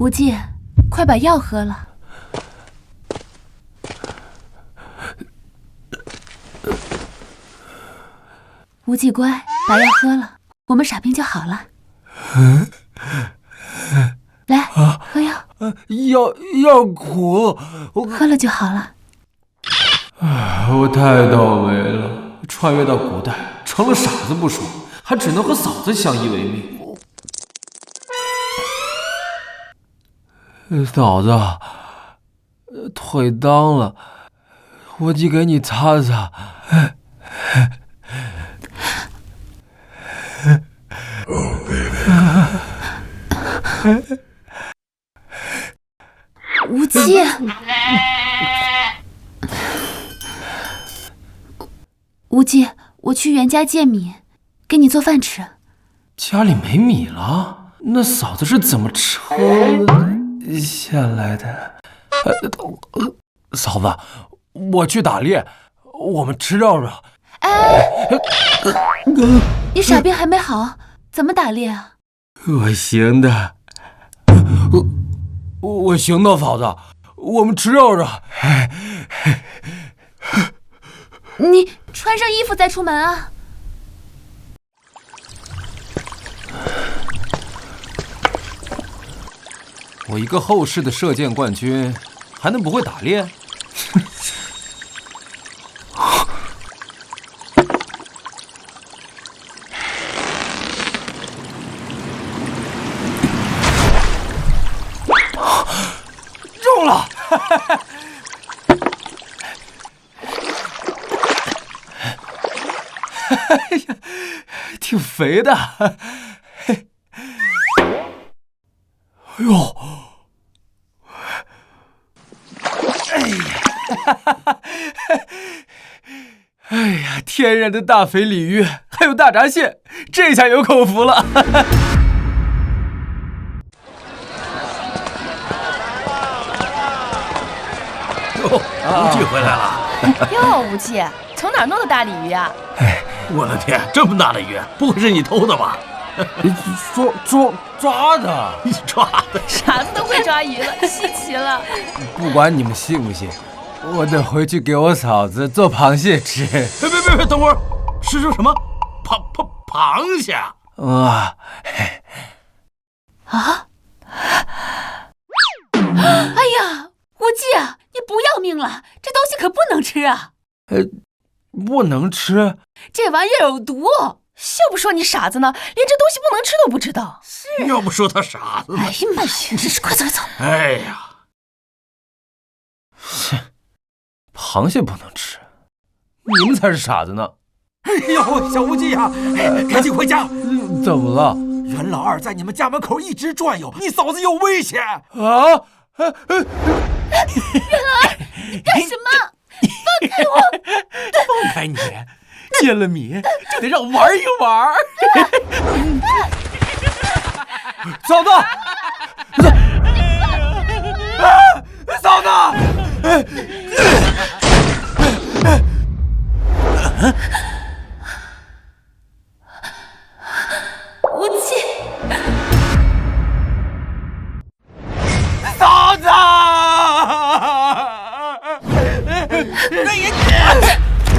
无忌，快把药喝了。无忌乖，把药喝了，我们傻兵就好了。来，喝药。药苦，喝了就好了。我太倒霉了，穿越到古代，成了傻子不说，还只能和嫂子相依为命。嫂子，腿脏了，我去给你擦擦。无忌，无忌，我去袁家借米，给你做饭吃。家里没米了？那嫂子是怎么撑下来的？嫂子，我去打猎，我们吃肉肉。你傻兵还没好，怎么打猎啊？我行的，我行的，嫂子，我们吃肉肉。你穿上衣服再出门啊！我一个后世的射箭冠军，还能不会打猎？中了！哎呀，挺肥的。哎呦！哎呀，天然的大肥鲤鱼，还有大闸蟹，这下有口福了。无忌回来了。哟，无忌，从哪儿弄的大鲤鱼呀？我的天，这么大的鱼，不会是你偷的吧？抓的，你抓的？傻子都会抓鱼了，稀奇了。不管你们信不信，我得回去给我嫂子做螃蟹吃。别，等会儿，是说什么？螃蟹？啊！哎呀，无忌啊，你不要命了？这东西可不能吃啊！不能吃？这玩意儿有毒。就不说你傻子呢，连这东西不能吃都不知道。是，要不说他傻子呢。哎呀妈呀，真是快走！哎呀，螃蟹不能吃，你们才是傻子呢！哎呦，小无忌呀，赶紧回家！怎么了？袁老二在你们家门口一直转悠，你嫂子有危险！啊！袁老二，干什么？放开我！放开你！借了米就得让玩一玩。嫂子，嫂子！无忌，嫂子！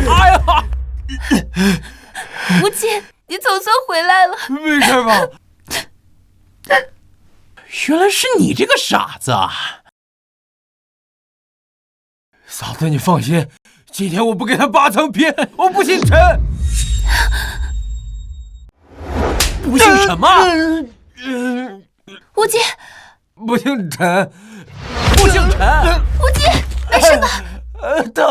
哎呀！无忌，你总算回来了。没事吧？原来是你这个傻子啊！嫂子，你放心，今天我不给他8层皮，我不姓陈。不姓什么？无忌，不姓陈，不姓陈。无忌，没事吧？疼。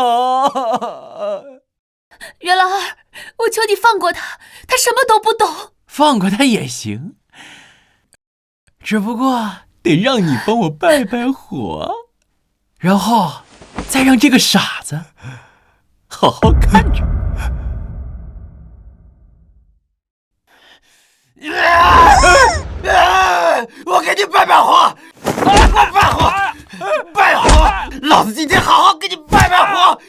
袁老二，我求你放过他，他什么都不懂。放过他也行，只不过得让你帮我拜拜火，然后再让这个傻子好好看着。我给你拜拜火，拜火，拜火！老子今天好好给你拜拜火！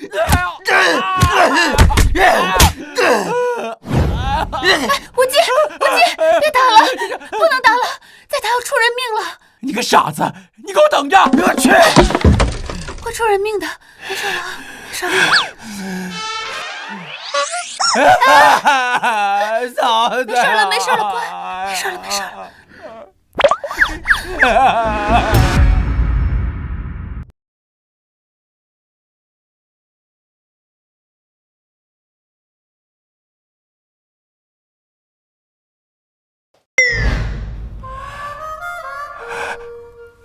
无忌，别打了，不能打了，再打要出人命了。你个傻子，你给我等着！我去！会出人命的，没事了啊，没事了。嫂子，没事了，没事了，乖，没事了，没事了。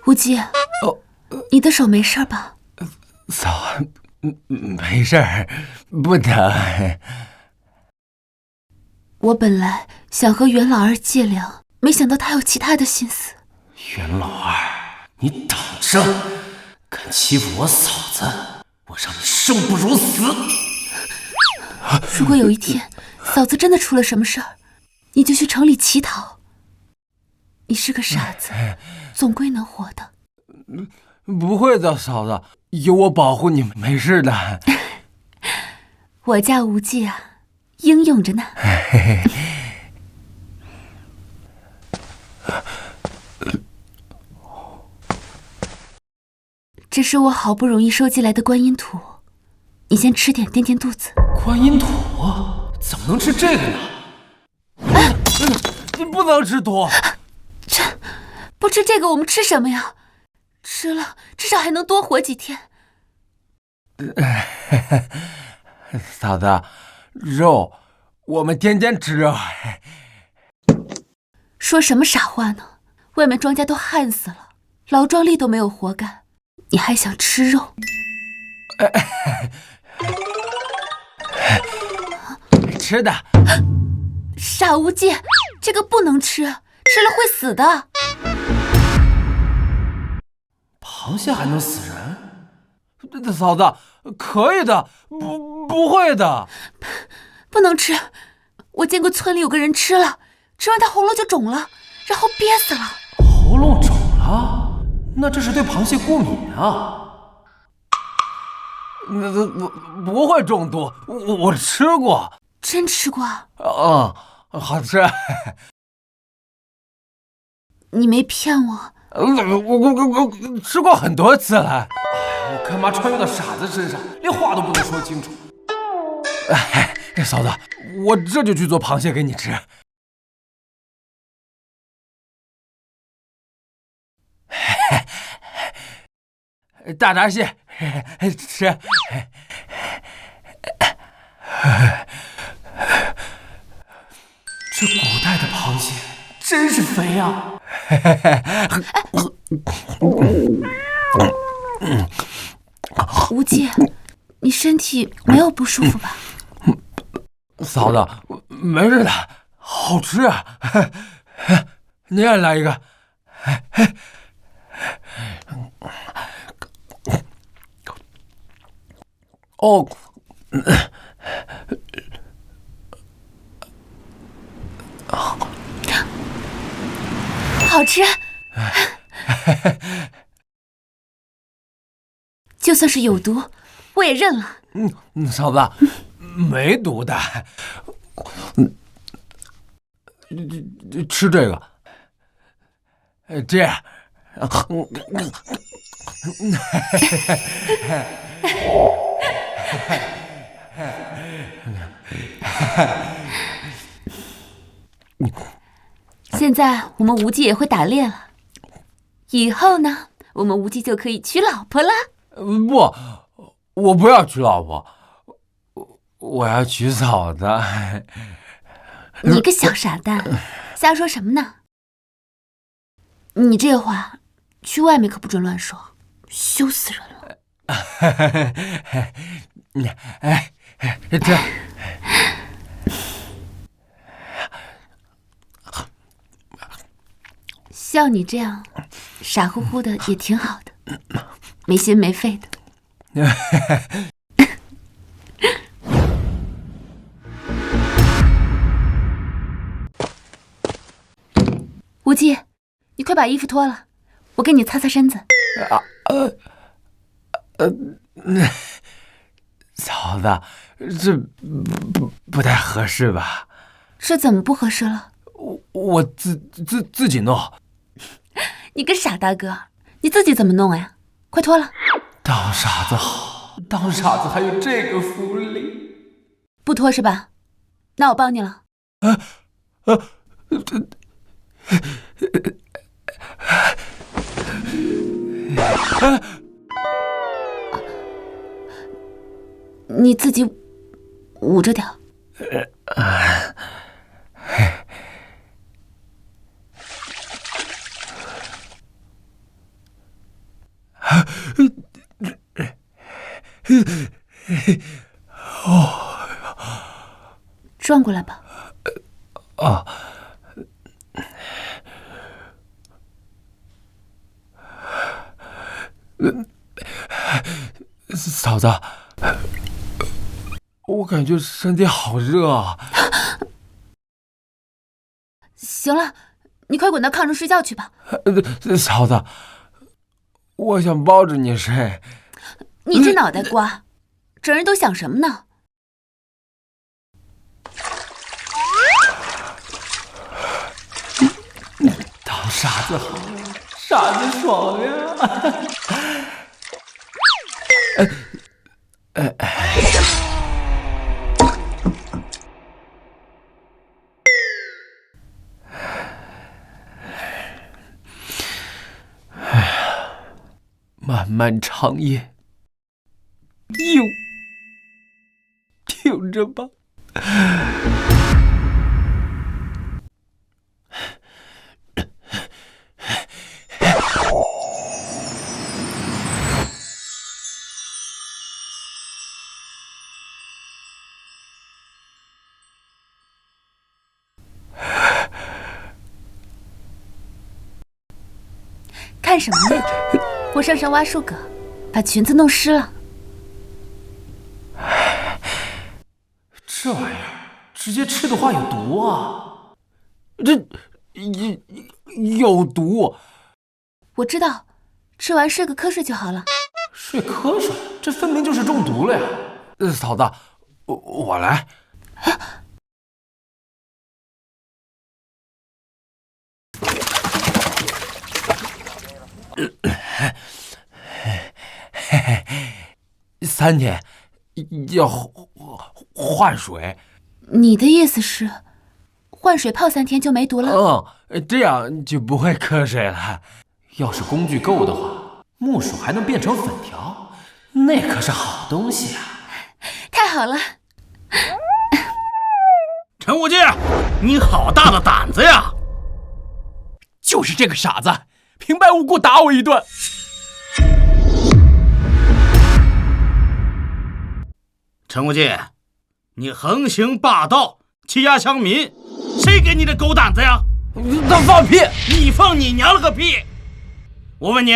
无忌，你的手没事吧？嫂，没事儿，不疼。我本来想和袁老二借粮，没想到他有其他的心思。袁老二，你等着！敢欺负我嫂子，我让你生不如死！如果有一天嫂子真的出了什么事儿，你就去城里乞讨。你是个傻子，总归能活的。不会的，嫂子，有我保护你，没事的。我家无忌啊，英勇着呢。这是我好不容易收集来的观音土，你先吃点垫垫肚子。观音土怎么能吃这个呢？你不能吃土。不吃这个我们吃什么呀？吃了至少还能多活几天。嫂子，肉我们天天吃肉。说什么傻话呢？外面庄稼都旱死了，劳壮力都没有活干，你还想吃肉？吃的。傻无忌，这个不能吃，吃了会死的。螃蟹还能死人？嫂子，可以的，不会的。不能吃，我见过村里有个人吃了，吃完他喉咙就肿了，然后憋死了。喉咙肿了？那这是对螃蟹过敏啊。不会中毒，我吃过。真吃过？好吃。你没骗我？我吃过很多次了。我干嘛穿越到傻子身上，连话都不能说清楚？嫂子，我这就去做螃蟹给你吃。大闸蟹，吃。这古代的螃蟹真是肥啊！无忌，你身体没有不舒服吧？嫂子，没事的，好吃啊！你也来一个。哦，好吃。就算是有毒，我也认了。嫂子，没毒的。吃这个，这样。现在我们无忌也会打猎了，以后呢，我们无忌就可以娶老婆了。不，我不要娶老婆，我要娶嫂子。你个小傻蛋，瞎说什么呢？你这话去外面可不准乱说，羞死人了。这。像你这样傻乎乎的也挺好的，没心没肺的。无忌，你快把衣服脱了，我给你擦擦身子。嫂子，这不太合适吧？这怎么不合适了？我自己弄。你个傻大哥，你自己怎么弄呀？快脱了！当傻子好，当傻子还有这个福利。不脱是吧？那我帮你了。你自己捂着点。转过来吧。啊。嫂子，我感觉身体好热啊。行了，你快滚到炕上睡觉去吧。嫂子，我想抱着你睡。你这脑袋瓜，整人都想什么呢？当傻子好，傻子爽呀！漫漫长夜，挺着吧。看什么呢？我上山挖树葛，把裙子弄湿了。这玩意儿直接吃的话有毒啊！这有毒。我知道，吃完睡个瞌睡就好了。睡瞌睡，这分明就是中毒了呀！嫂子，我来。3天要换水。你的意思是，换水泡3天就没毒了？这样就不会瞌睡了。要是工具够的话，木薯还能变成粉条，那可是好东西啊！太好了！陈无忌，你好大的胆子呀！就是这个傻子，平白无故打我一顿。陈无忌，你横行霸道，欺压乡民，谁给你的狗胆子呀？他放屁！你放你娘了个屁！我问你，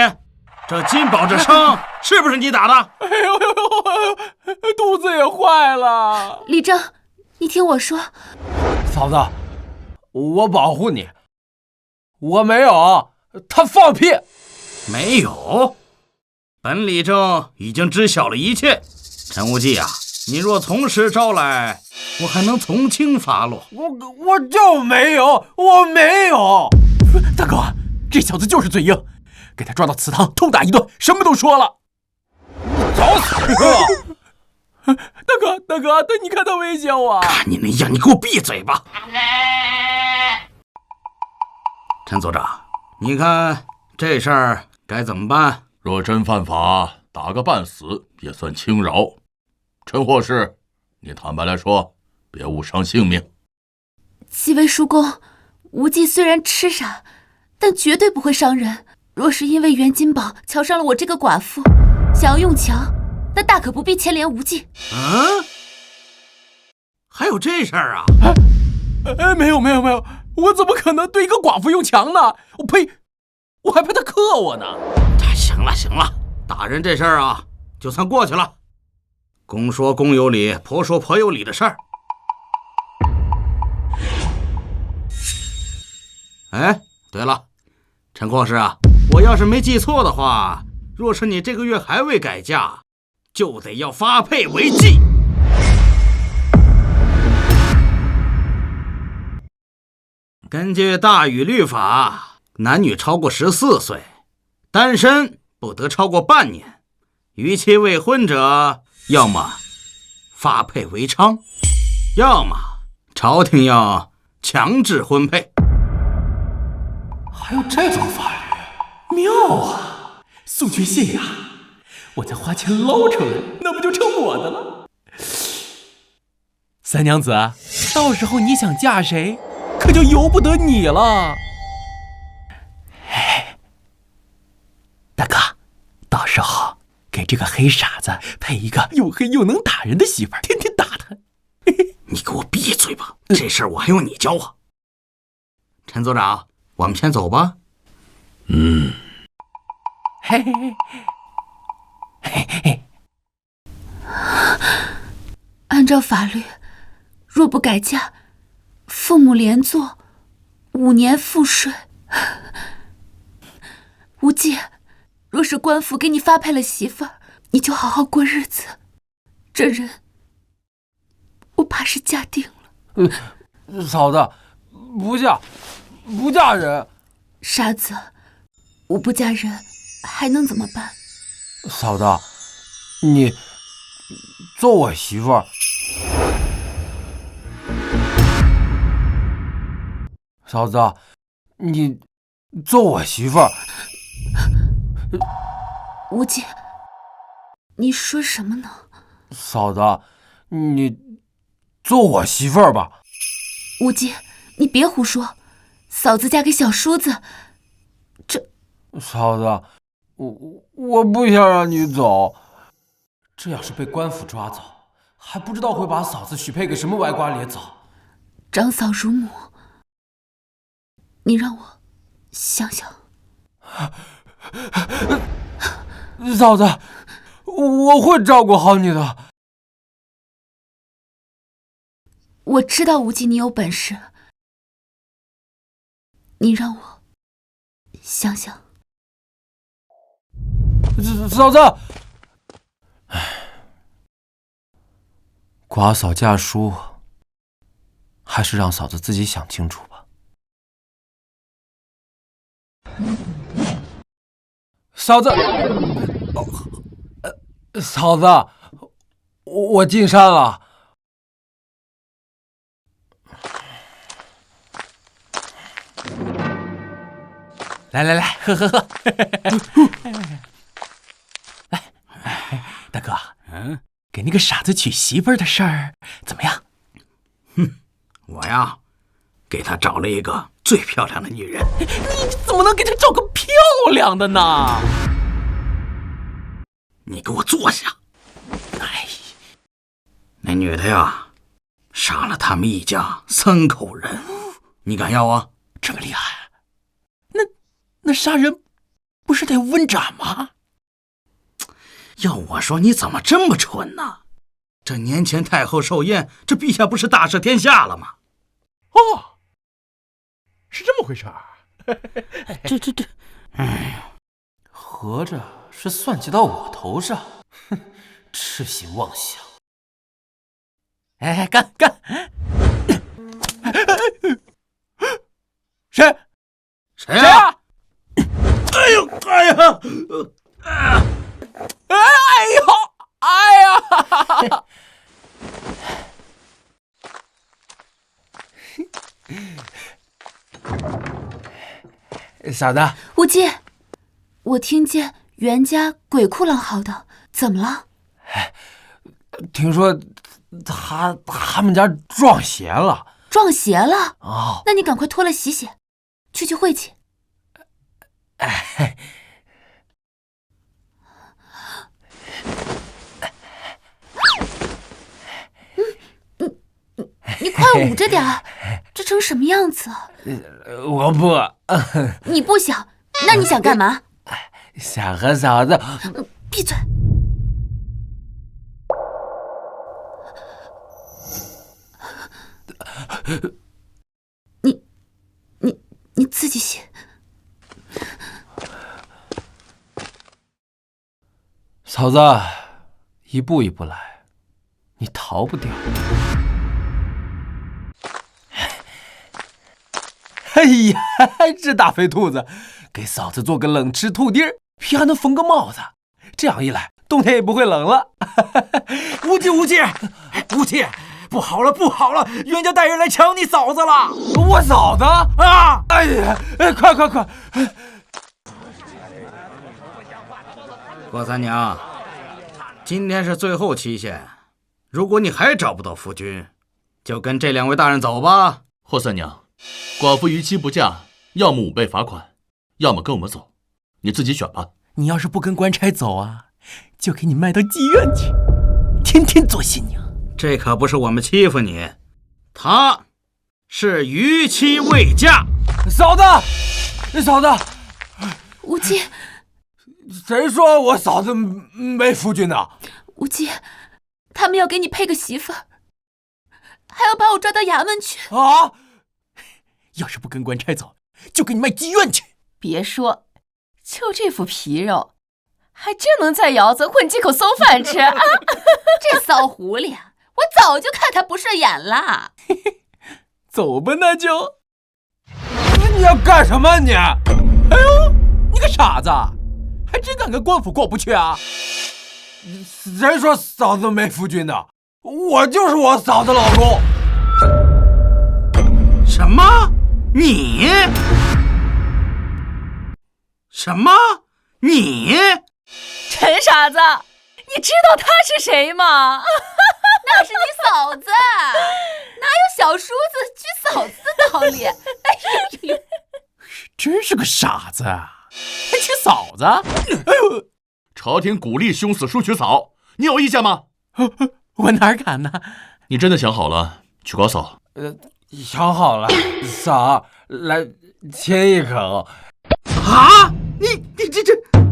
这金宝这伤是不是你打的？哎呦，肚子也坏了。李正，你听我说。嫂子，我保护你。我没有，他放屁。没有，本李正已经知晓了一切。陈无忌啊，你若从实招来，我还能从轻发落。我就没有，我没有。大哥，这小子就是嘴硬，给他抓到祠堂痛打一顿，什么都说了。找死吧！大哥，你看他威胁我。看你那样，你给我闭嘴吧！陈所长，你看这事儿该怎么办？若真犯法，打个半死也算轻饶。陈获士，你坦白来说，别误伤性命。几位叔公，无忌虽然痴傻，但绝对不会伤人。若是因为袁金宝瞧上了我这个寡妇，想要用强，那大可不必牵连无忌。还有这事儿啊？没有，我怎么可能对一个寡妇用强呢？我呸！我还怕他克我呢。行了，打人这事儿啊，就算过去了。公说公有理，婆说婆有理的事儿。哎，对了，陈阔士啊，我要是没记错的话，若是你这个月还未改嫁，就得要发配为妓。根据大禹律法，男女超过14岁，单身不得超过半年，逾期未婚者，要么发配为娼，要么朝廷要强制婚配。还有这种法律，妙啊！送去县衙，我再花钱捞出来，那不就成我的了？三娘子，到时候你想嫁谁，可就由不得你了。大哥，到时候给这个黑傻子配一个又黑又能打人的媳妇儿，天天打他。你给我闭嘴吧，这事儿我还用你教我？陈组长，我们先走吧。嘿嘿嘿嘿嘿。按照法律，若不改嫁，父母连坐5年赋税。无忌，若是官府给你发配了媳妇儿，你就好好过日子。这人，我怕是嫁定了。嫂子，不嫁人。傻子，我不嫁人，还能怎么办？嫂子，你做我媳妇儿。嫂子，你做我媳妇儿。无忌，你说什么呢？嫂子，你做我媳妇儿吧。无忌，你别胡说，嫂子嫁给小叔子，这……嫂子，我不想让你走。这要是被官府抓走，还不知道会把嫂子许配给什么歪瓜裂枣。长嫂如母，你让我想想。嫂子，我会照顾好你的。我知道无忌你有本事，你让我想想。嫂子，寡嫂嫁书，还是让嫂子自己想清楚吧。嫂子，嫂子，我进山了。来，喝。来，大哥，给那个傻子娶媳妇儿的事儿怎么样？我呀，给他找了一个最漂亮的女人。你怎么能给他找个漂亮的呢？你给我坐下。哎，那女的呀，杀了他们一家3口人，你敢要啊？这么厉害？那杀人不是得问斩吗？要我说，你怎么这么蠢呢？这年前太后寿宴，这陛下不是大赦天下了吗？哦，是这么回事儿。这，哎呀，合着是算计到我头上，哼，痴心妄想。哎，干！谁呀？哎呦！嫂子，无忌，我听见袁家鬼哭狼嚎的，怎么了？听说他们家撞邪了。撞邪了？哦，那你赶快脱了洗洗，去晦气。哎，你快捂着点儿，这成什么样子？我不。你不想，那你想干嘛？想和嫂子。闭嘴！你自己洗。嫂子，一步一步来，你逃不掉。呀，这大肥兔子，给嫂子做个冷吃兔丁儿，皮还能缝个帽子，这样一来，冬天也不会冷了。无忌，不好了，冤家带人来抢你嫂子了！我嫂子啊！哎呀，快！郭三娘，今天是最后期限，如果你还找不到夫君，就跟这2位大人走吧。霍三娘，寡妇逾期不嫁，要么5倍罚款，要么跟我们走，你自己选吧。你要是不跟官差走啊，就给你卖到妓院去，天天做新娘。这可不是我们欺负你，她是逾期未嫁。嫂子，无忌，谁说我嫂子没夫君呢？无忌，他们要给你配个媳妇儿，还要把我抓到衙门去。啊！要是不跟官差走，就给你卖妓院去。别说，就这副皮肉，还真能在窑子混几口馊饭吃啊！这骚狐狸，我早就看他不顺眼了。走吧，那就。你要干什么你？哎呦，你个傻子，还真敢跟官府过不去啊？谁说嫂子没夫君的？我就是我嫂子老公。什么？你？什么？你？陈傻子，你知道他是谁吗？那是你嫂子，哪有小叔子娶嫂子的道理？哎呦，真是个傻子啊，还娶嫂子？哎呦，朝廷鼓励兄死叔娶嫂，你有意见吗？我哪敢呢？你真的想好了娶高嫂？想好了，嫂，来亲一口。啊！你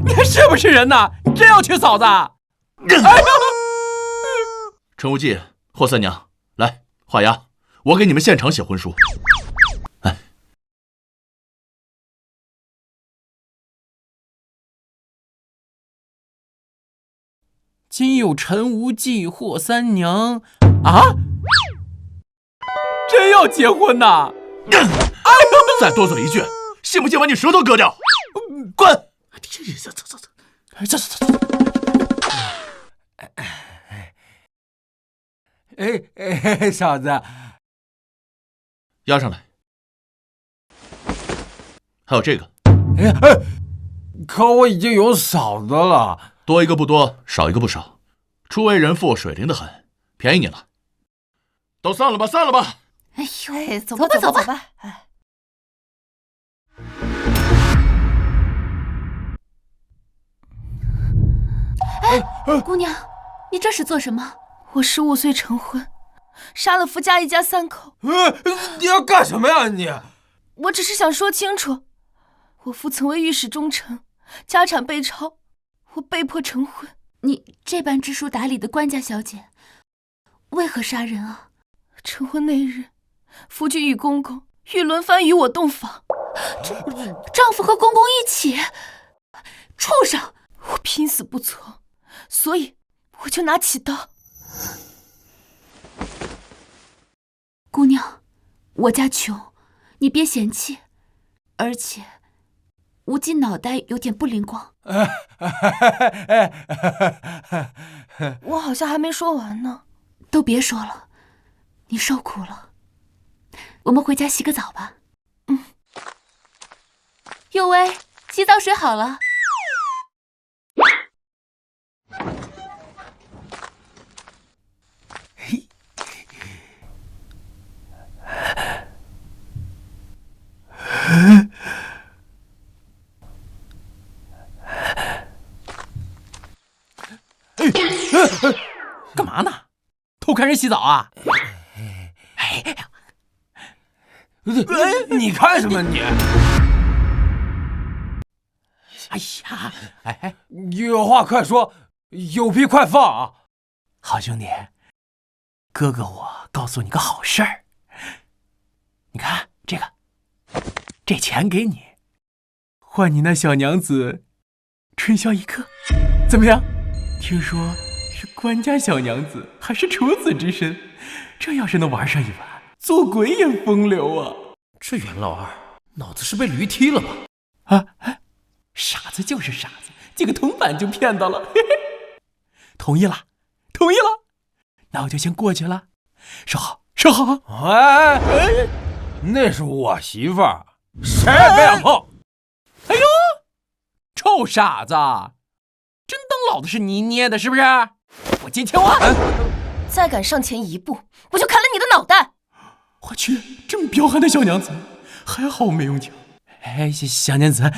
你还是不是人呐？你真要娶嫂子？哎呦！陈无忌、霍三娘，来画押，我给你们现场写婚书。哎，今有陈无忌、霍三娘啊，真要结婚呐！哎呦！再多嘴一句，信不信把你舌头割掉？滚！走。哎，嫂子，押上来。还有这个，可我已经有嫂子了。多一个不多，少一个不少。初为人妇，水灵得很，便宜你了。都散了吧。哎呦，哎，走吧。哎，姑娘，你这是做什么？我15岁成婚，杀了夫家一家3口。你要干什么呀你？我只是想说清楚，我父曾为御史中丞，家产被抄，我被迫成婚。你这般知书达理的官家小姐，为何杀人啊？成婚那日，夫君与公公欲轮番与我洞房，丈夫和公公一起，畜生！我拼死不从，所以我就拿起刀。姑娘，我家穷，你别嫌弃。而且，无忌脑袋有点不灵光。我好像还没说完呢。都别说了，你受苦了。我们回家洗个澡吧。有为，洗澡水好了。干嘛呢？偷看人洗澡啊？你看什么你？哎呀，哎，有话快说，有屁快放啊！好兄弟，哥哥我告诉你个好事儿。你看这个，这钱给你，换你那小娘子春宵一刻，怎么样？听说是官家小娘子，还是处子之身，这要是能玩上一晚，做鬼也风流啊！这袁老二脑子是被驴踢了吧？傻子就是傻子，几个铜板就骗到了。嘿嘿，同意了，那我就先过去了。收好。哎，那是我媳妇儿，谁也别想碰。哎呦，臭傻子，真当老子是泥捏的，是不是？我金钱我。再敢上前一步，我就砍了你的脑袋！我去，这么彪悍的小娘子，还好我没用枪。哎，小娘子，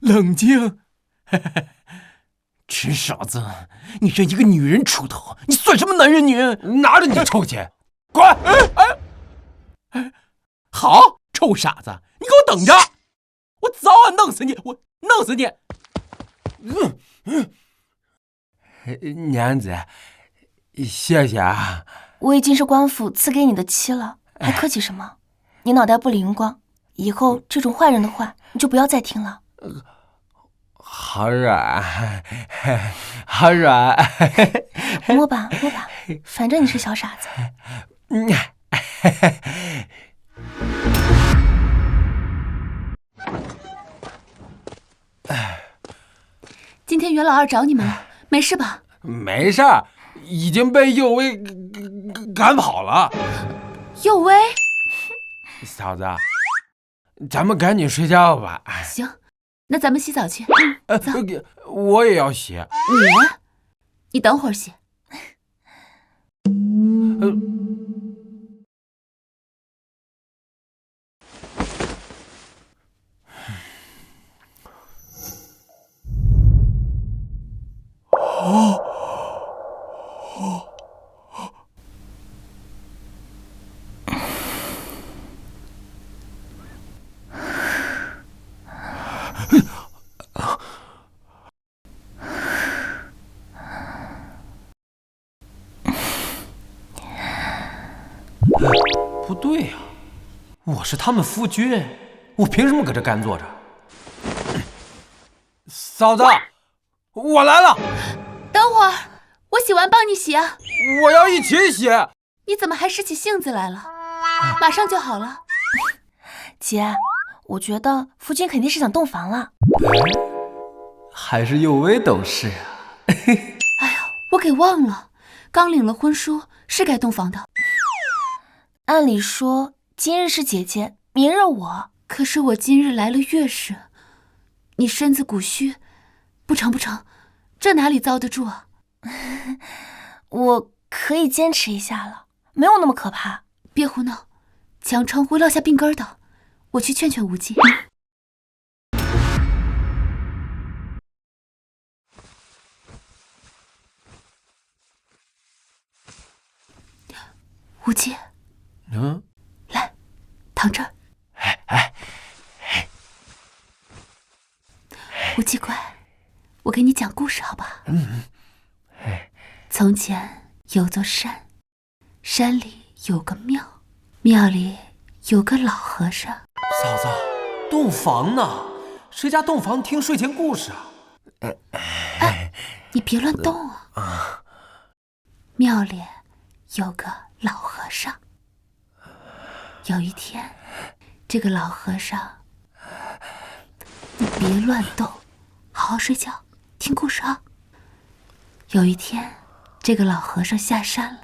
冷静。吃傻子，你这一个女人出头，你算什么男人女？拿着你的臭钱，滚！好，臭傻子，你给我等着，我早晚弄死你！我弄死你！娘子，谢谢啊。我已经是官府赐给你的妻了，还客气什么？你脑袋不灵光，以后这种坏人的话你就不要再听了。好软，好软。摸吧，反正你是小傻子。今天袁老二找你们了，没事吧？没事儿，已经被右威赶跑了。右威，嫂子，咱们赶紧睡觉吧。行，那咱们洗澡去。走，我也要洗。你等会儿洗。不对呀，我是他们夫君，我凭什么搁这干坐着？嫂子，我来了。等会儿，我洗完帮你洗啊。我要一起洗。你怎么还使起性子来了？马上就好了。姐，我觉得夫君肯定是想洞房了。还是右威懂事啊。哎呀，我给忘了，刚领了婚书，是该洞房的。按理说今日是姐姐，明日我。可是我今日来了月事，你身子骨虚，不成，这哪里遭得住啊？我可以坚持一下了，没有那么可怕。别胡闹，强撑会落下病根的。我去劝劝无忌。无忌，来，躺这儿。无忌乖，我给你讲故事好吧？从前有座山，山里有个庙，庙里有个老和尚。嫂子，洞房呢？谁家洞房听睡前故事啊？哎，你别乱动啊！庙里有个老和尚。有一天，这个老和尚，你别乱动，好好睡觉，听故事啊。有一天，这个老和尚下山了。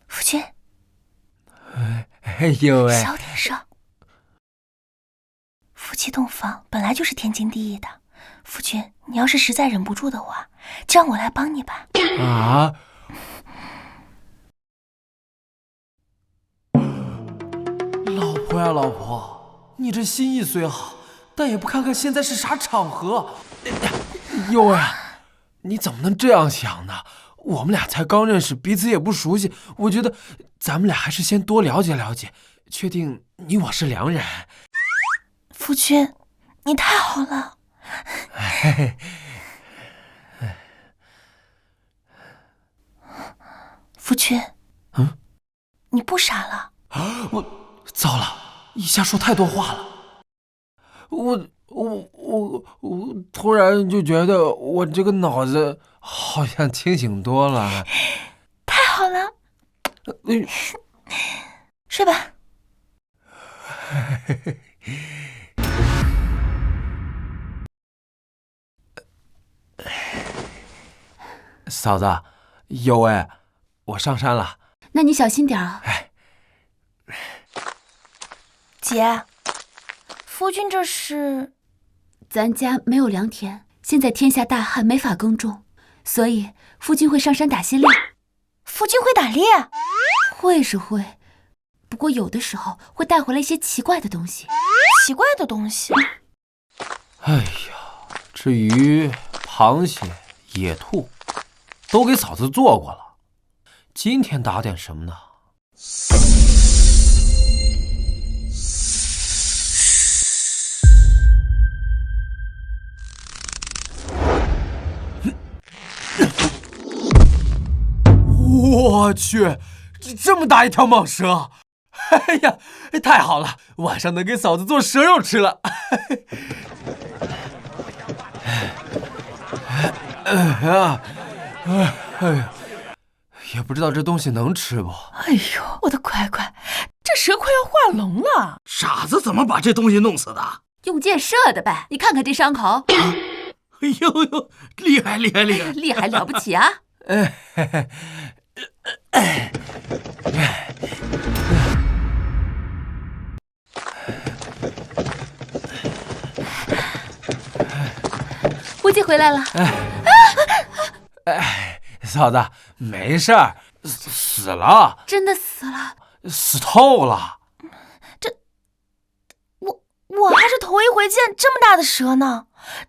夫君，哎呦喂！小点声。夫妻洞房本来就是天经地义的，夫君，你要是实在忍不住的话，就让我来帮你吧。啊！老婆呀，老婆，你这心意虽好，但也不看看现在是啥场合。呦喂，你怎么能这样想呢？我们俩才刚认识，彼此也不熟悉，我觉得咱们俩还是先多了解了解，确定你我是良人。夫君，你太好了。夫君，你不傻了？糟了，一下说太多话了。我突然就觉得我这个脑子好像清醒多了。太好了，睡吧。嫂子，有哎，我上山了。那你小心点啊。姐，夫君这是？咱家没有良田，现在天下大旱，没法耕种，所以夫君会上山打些猎。夫君会打猎？会是会，不过有的时候会带回来一些奇怪的东西。奇怪的东西？哎呀，至于螃蟹、野兔，都给嫂子做过了。今天打点什么呢？我去，这么大一条蟒蛇！哎呀，太好了，晚上能给嫂子做蛇肉吃了。也不知道这东西能吃不？哎呦，我的乖乖，这蛇快要化脓了！傻子怎么把这东西弄死的？用箭射的呗，你看看这伤口。哎呦呦，厉害厉害厉害！厉害了不起啊！无忌回来了。嫂子，没事儿，死了，真的死了？死透了。我还是头一回见这么大的蛇呢，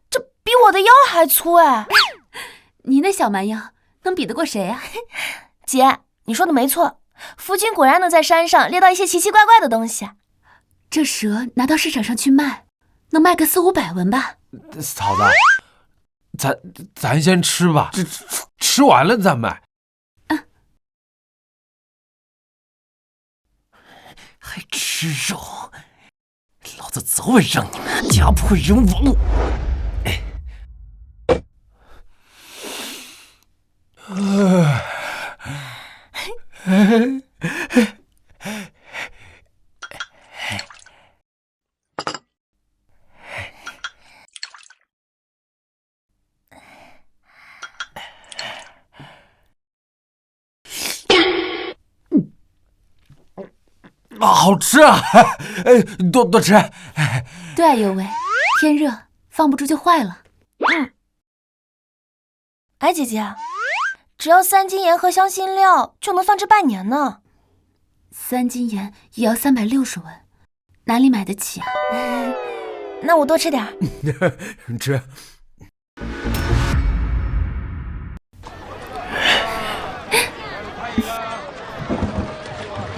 这比我的腰还粗哎！你那小蛮腰能比得过谁啊？姐，你说的没错，夫君果然能在山上猎到一些奇奇怪怪的东西。这蛇拿到市场上去卖，能卖个400-500文吧？嫂子，咱先吃吧，这吃完了再卖。还吃肉？老子早晚让你们家破人亡！好吃啊！多吃。对啊，尤为天热，放不住就坏了。哎，姐姐，只要3斤盐和香辛料就能放置半年呢。3斤盐也要360文，哪里买得起啊？那我多吃点。吃。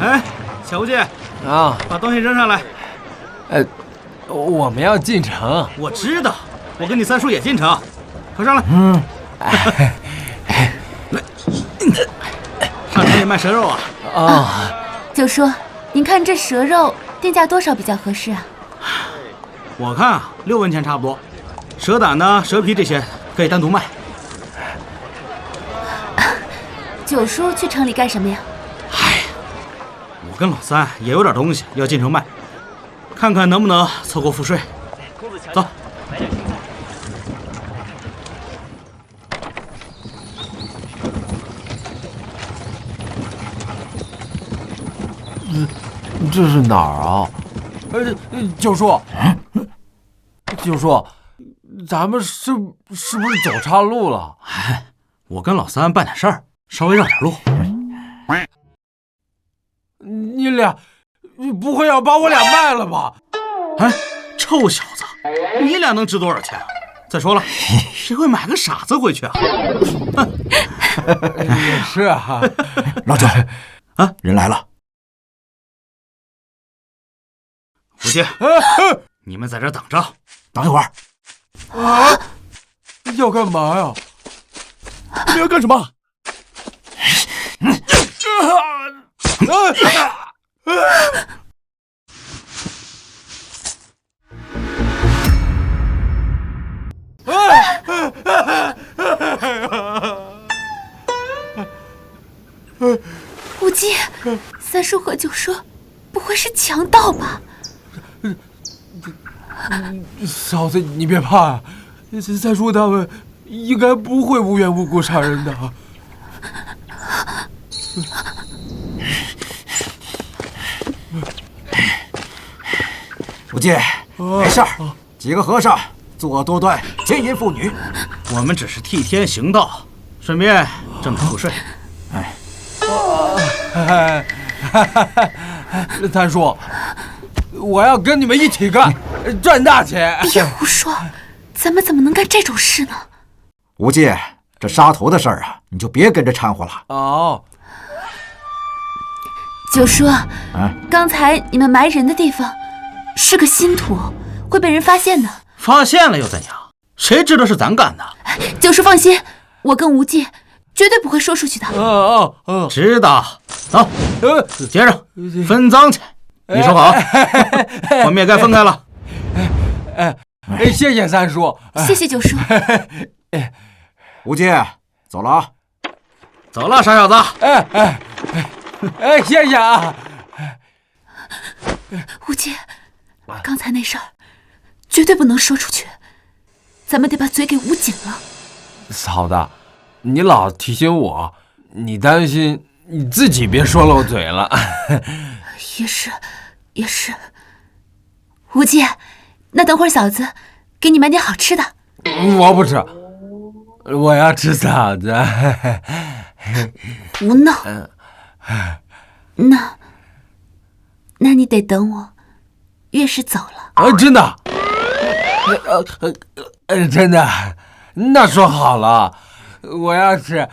哎，小无忌啊，把东西扔上来。我们要进城。我知道，我跟你三叔也进城，快上来。来，上城里卖蛇肉啊？啊，九叔，您看这蛇肉定价多少比较合适啊？我看啊，6文钱差不多。蛇胆呢、蛇皮这些可以单独卖。九叔去城里干什么呀？我跟老三也有点东西要进城卖，看看能不能凑够赋税。走。这是哪儿啊？九叔，九叔，咱们是不是走岔路了？我跟老三办点事儿，稍微绕点路。你俩不会要把我俩卖了吧？哎，臭小子，你俩能值多少钱啊？再说了，谁会买个傻子回去啊？也是啊。老九，啊，人来了。无忌，你们在这等着，等一会儿。啊！要干嘛呀？你们要干什么？无忌，三叔和九叔不会是强盗吧？嫂子，你别怕，三叔他们应该不会无缘无故杀人的。无忌，没事儿。几个和尚作恶多端，奸淫妇女。我们只是替天行道，顺便挣个赋税。三叔，我要跟你们一起干，赚大钱。别胡说，咱们怎么能干这种事呢？无忌，这杀头的事儿啊，你就别跟着掺和了。哦，九叔，刚才你们埋人的地方是个新土，会被人发现的。发现了又怎样？谁知道是咱干的？九叔放心，我跟无忌绝对不会说出去的。知道。走，接着分赃去。你收好，我们也该分开了。谢谢三叔，谢谢九叔。无忌，走了啊！走了，傻小子。谢谢啊。无忌，刚才那事儿绝对不能说出去，咱们得把嘴给捂紧了。嫂子，你老提醒我，你担心你自己别说漏嘴了。也是。无忌，那等会儿嫂子给你买点好吃的。我不吃，我要吃嫂子。胡闹。那你得等我月事走了。真的？真的？那说好了，我要吃。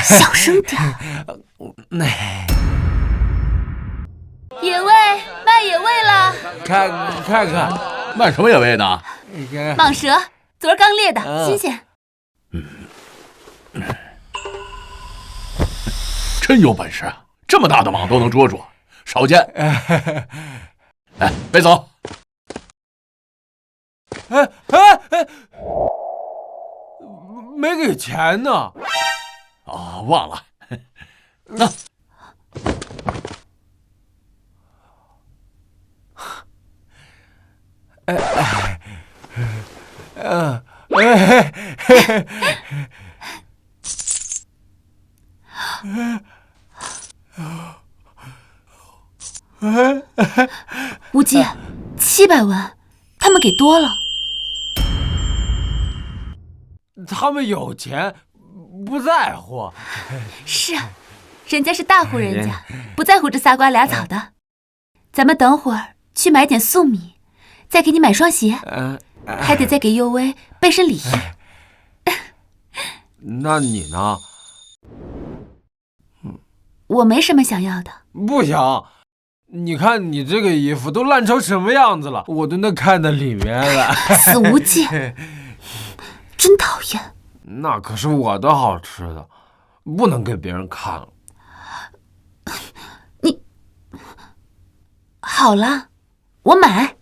小声点。野味，卖野味了。看看，卖什么野味呢？蟒蛇，昨儿刚猎的，新鲜。真有本事，这么大的蟒都能捉住，少见。来，背走。没给钱呢。忘了。那。无忌，700万，他们给多了。他们有钱，不在乎。是啊，人家是大户人家，不在乎这仨瓜俩枣的。咱们等会儿去买点粟米，再给你买双鞋，还得再给幼薇备身礼衣。那你呢？我没什么想要的。不想。你看你这个衣服都烂成什么样子了，我都能看到里面了。死无忌，真讨厌。那可是我的好吃的，不能给别人看了。你好了，我买。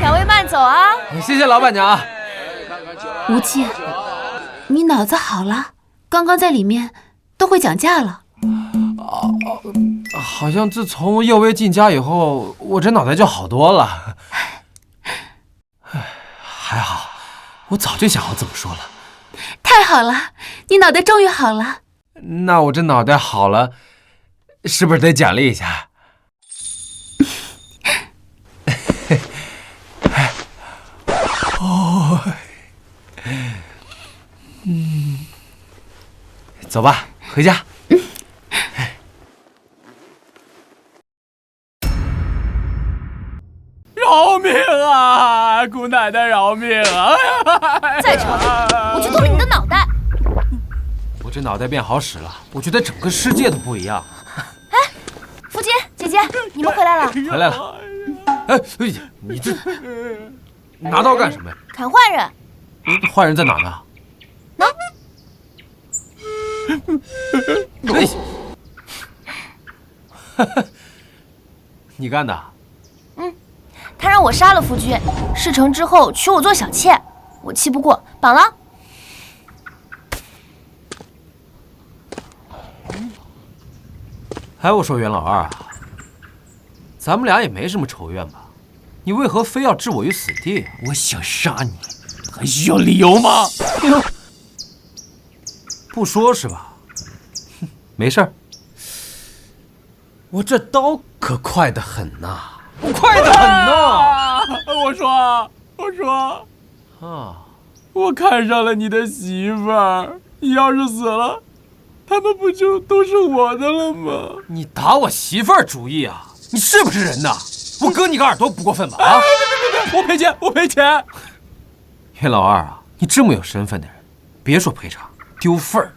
两位慢走啊！谢谢老板娘。无忌，你脑子好了？刚刚在里面都会讲价了。好像自从幼薇进家以后，我这脑袋就好多了。还好，我早就想要这么说了。太好了，你脑袋终于好了。那我这脑袋好了，是不是得奖励一下？走吧，回家。饶命啊！姑奶奶饶命啊！再吵我就剁了你的脑袋！我这脑袋变好使了，我觉得整个世界都不一样。哎，福杰姐姐，你们回来了。回来了。你这拿刀干什么呀？砍坏人。坏人在哪呢？你干的？他让我我杀了夫君，事成之后娶我做小妾，我气不过，绑了。哎，我说袁老二啊，咱们俩也没什么仇怨吧？你为何非要置我于死地？我想杀你，还需要理由吗？不说是吧？哼，没事儿。我这刀可快得很呐，快得很呐！我说，啊，我看上了你的媳妇儿，你要是死了，他们不就都是我的了吗？你打我媳妇儿主意啊？你是不是人呐？我割你个耳朵不过分吧？啊！我赔钱！袁老二啊，你这么有身份的人，别说赔偿，丢份儿。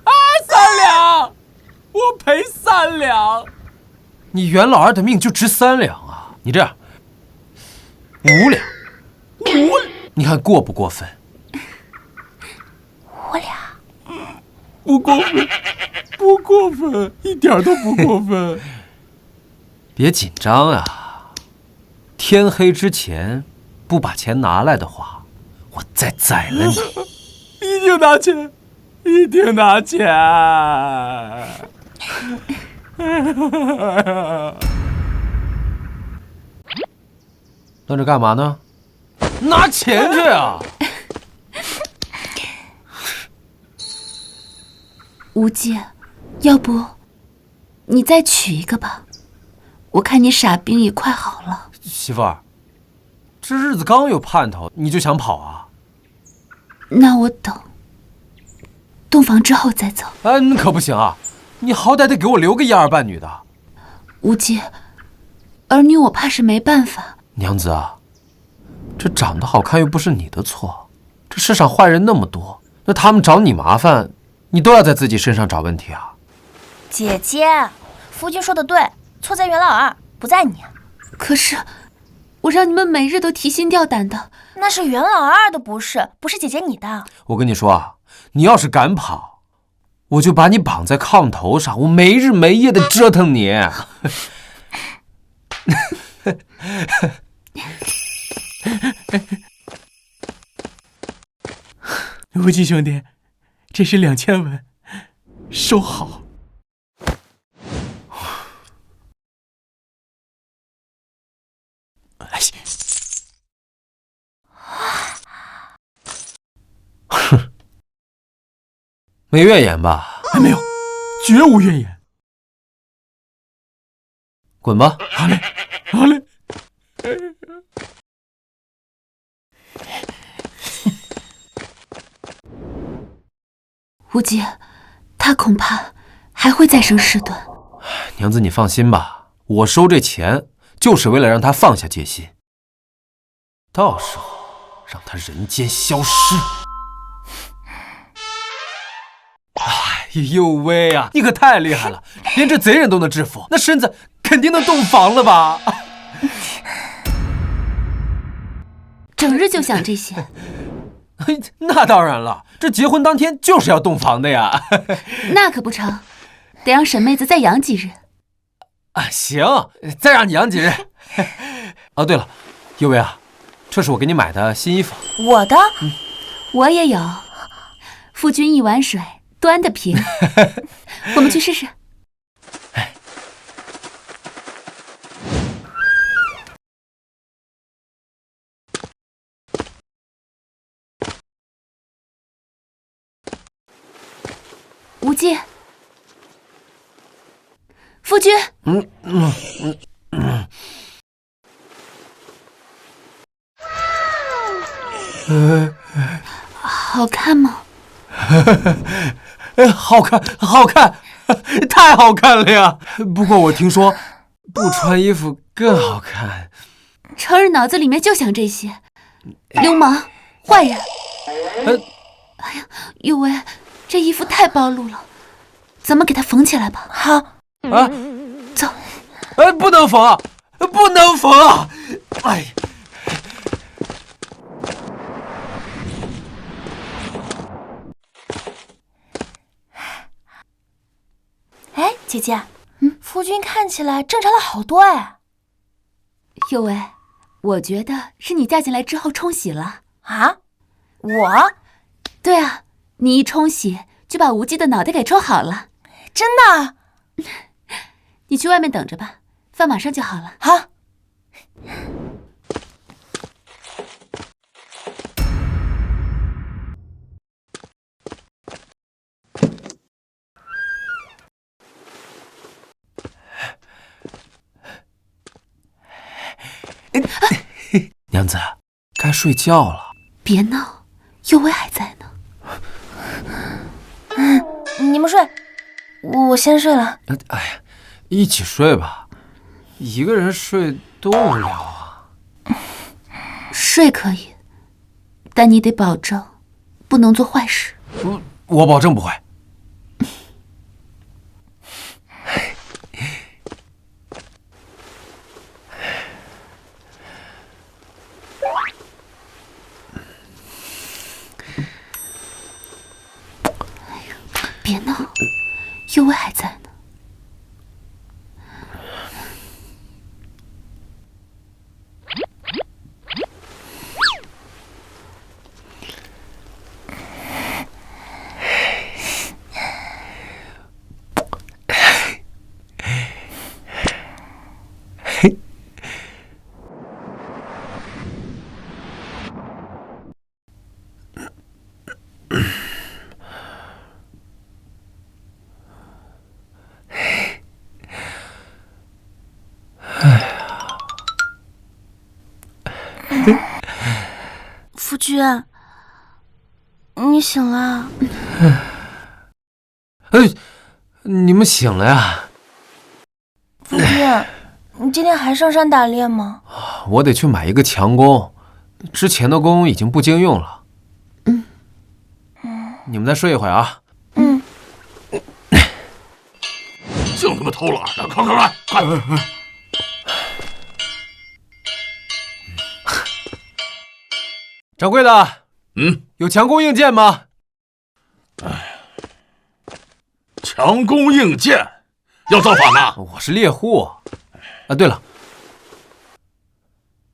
3两，我赔3两。你袁老二的命就值3两啊！你这样，5两，你看过不过分我俩不过分，不过分，一点都不过分。别紧张啊！天黑之前不把钱拿来的话，我再宰了你。一定拿钱，一定拿钱。愣着干嘛呢？拿钱去啊！无忌，要不你再娶一个吧？我看你傻病也快好了。媳妇儿，这日子刚有盼头，你就想跑啊？那我等洞房之后再走。那可不行啊！你好歹得给我留个一儿半女的。无忌，儿女我怕是没办法。娘子啊，这长得好看又不是你的错，这世上坏人那么多，那他们找你麻烦，你都要在自己身上找问题啊？姐姐，夫君说的对，错在袁老二，不在你。可是我让你们每日都提心吊胆的，那是袁老二的不是，不是姐姐你的。我跟你说啊，你要是敢跑，我就把你绑在炕头上，我没日没夜的折腾你。无忌兄弟，这是2000文，收好。没怨言吧？还没有，绝无怨言。滚吧！好嘞，好嘞。无忌，他恐怕还会再生事端。娘子，你放心吧，我收这钱就是为了让他放下戒心，到时候让他人间消失。哎呦喂呀，你可太厉害了，连这贼人都能制服，那身子肯定能洞房了吧？整日就想这些。那当然了，这结婚当天就是要洞房的呀。那可不成，得让沈妹子再养几日。啊，行，再让你养几日。哦，对了，右卫啊，这是我给你买的新衣服。我的？我也有。夫君一碗水，端得平。我们去试试。无忌，夫君，好看吗？好看，好看，太好看了呀！不过我听说，不穿衣服更好看。成儿脑子里面就想这些，流氓、坏人。哎呀，有为，这衣服太暴露了，咱们给它缝起来吧。好。啊，走。不能缝啊，不能缝啊！哎。哎，姐姐，夫君看起来正常了好多哎。有为，我觉得是你嫁进来之后冲洗了。啊？我？对啊，你一冲洗就把无忌的脑袋给抽好了。真的？你去外面等着吧，饭马上就好了。好。娘子，该睡觉了。别闹，幽微还在呢。你们睡，我先睡了。哎呀，一起睡吧，一个人睡多无聊啊。睡可以，但你得保证不能做坏事。我保证不会。别闹，幽微还在呢。夫君，你醒了？你们醒了呀？夫君，你今天还上山打猎吗？我得去买一个强弓，之前的弓已经不经用了。你们再睡一会儿啊。净他妈偷懒的，快！掌柜的，有强弓硬箭吗？强弓硬箭，要造反呐！我是猎户。啊，对了，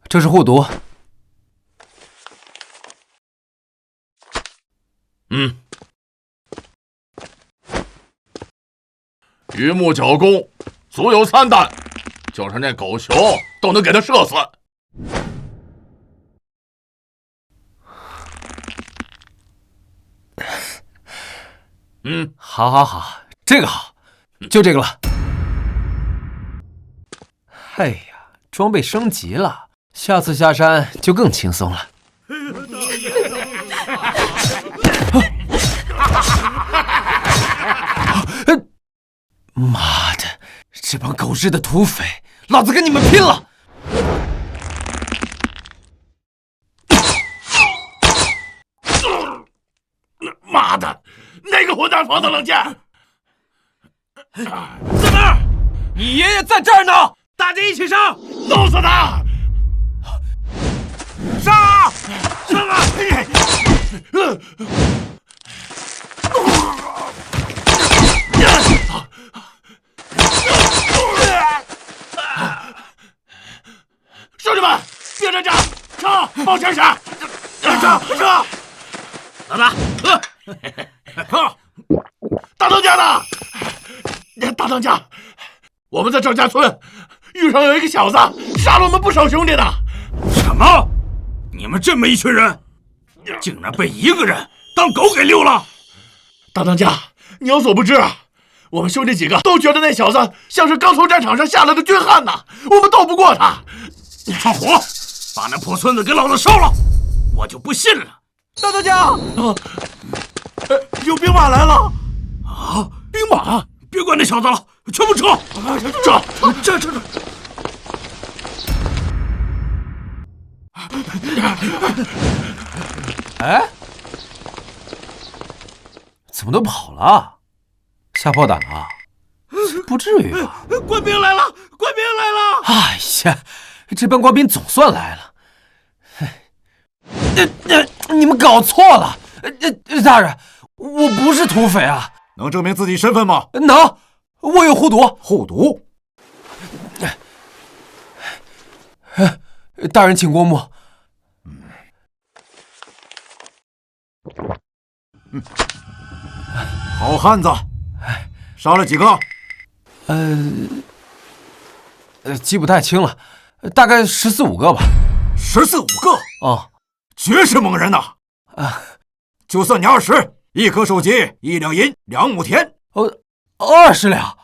这是护犊。榆木角弓，足有3弹，就是那狗熊都能给他射死。好，这个好，就这个了。哎呀，装备升级了，下次下山就更轻松了。妈的，这帮狗日的土匪，老子跟你们拼了！妈的，哪个混蛋放的冷箭？在哪儿？你爷爷在这儿呢！大家一起上！弄死他！上！上啊！兄弟们，别站着，上！抱拳闪！上！老大，大当家的，大当家，我们在郑家村遇上有一个小子杀了我们不少兄弟的。什么？你们这么一群人，竟然被一个人当狗给溜了！大当家，你有所不知啊，我们兄弟几个都觉得那小子像是刚从战场上下来的军汉呐，我们斗不过他。放火，把那破村子给老子烧了，我就不信了。大当家，有兵马来了！啊，兵马！别管那小子了，全部撤！撤！哎，怎么都跑了？吓破胆了？不至于吧？官兵来了！哎呀，这帮官兵总算来了。你们搞错了，大人，我不是土匪啊！能证明自己身份吗？能，我有护犊。护犊？大人请过目。好汉子，杀了几个？记不太清了，大概14、15个吧。14、15个？哦，绝世猛人呐！就算你20，一颗首级1两银，2亩田。20两，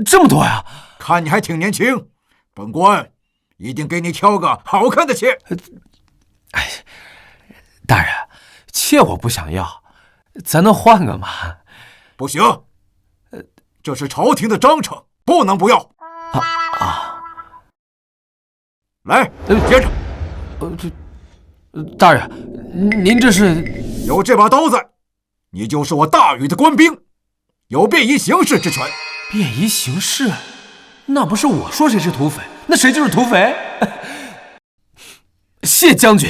这么多呀？看你还挺年轻，本官一定给你挑个好看的妾。大人，妾我不想要，咱能换个吗？不行，这是朝廷的章程，不能不要。来，接着。大人，您这是？有这把刀在，你就是我大禹的官兵，有便衣行事之权。便衣行事？那不是我说谁是土匪，那谁就是土匪。谢将军。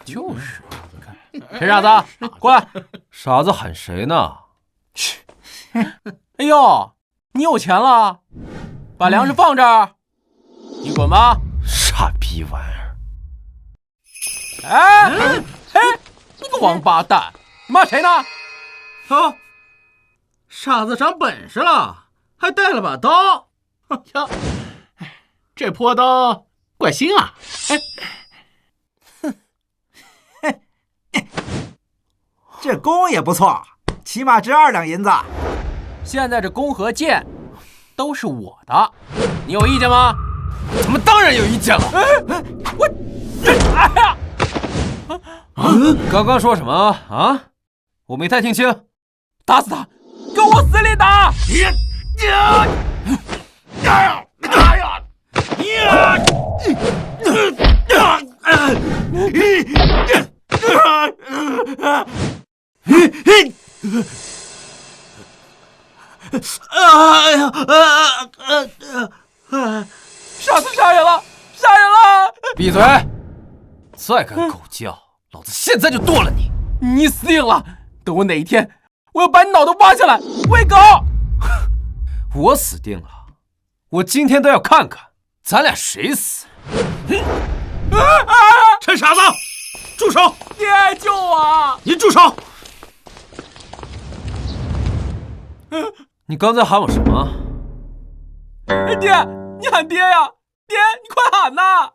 就是，陈傻子，过来。傻子喊谁呢？去。哎呦，你有钱了，把粮食放这儿，你滚吧。傻逼玩意儿！哎，你个王八蛋，你骂谁呢？傻子长本事了，还带了把刀。瞧，这破刀怪新啊！这弓也不错，起码值2两银子。现在这弓和箭都是我的，你有意见吗？怎么当然有意见了？刚刚说什么啊？我没太听清。打死他！给我死里打！傻子杀人了！杀人了！闭嘴！再敢狗叫，老子现在就剁了你！你死定了！等我哪一天，我要把你脑袋挖下来喂狗！我死定了！我今天都要看看咱俩谁死！陈傻子，住手！爹，救我！你住手！你刚才喊我什么？爹，你喊爹呀！爹，你快喊呐！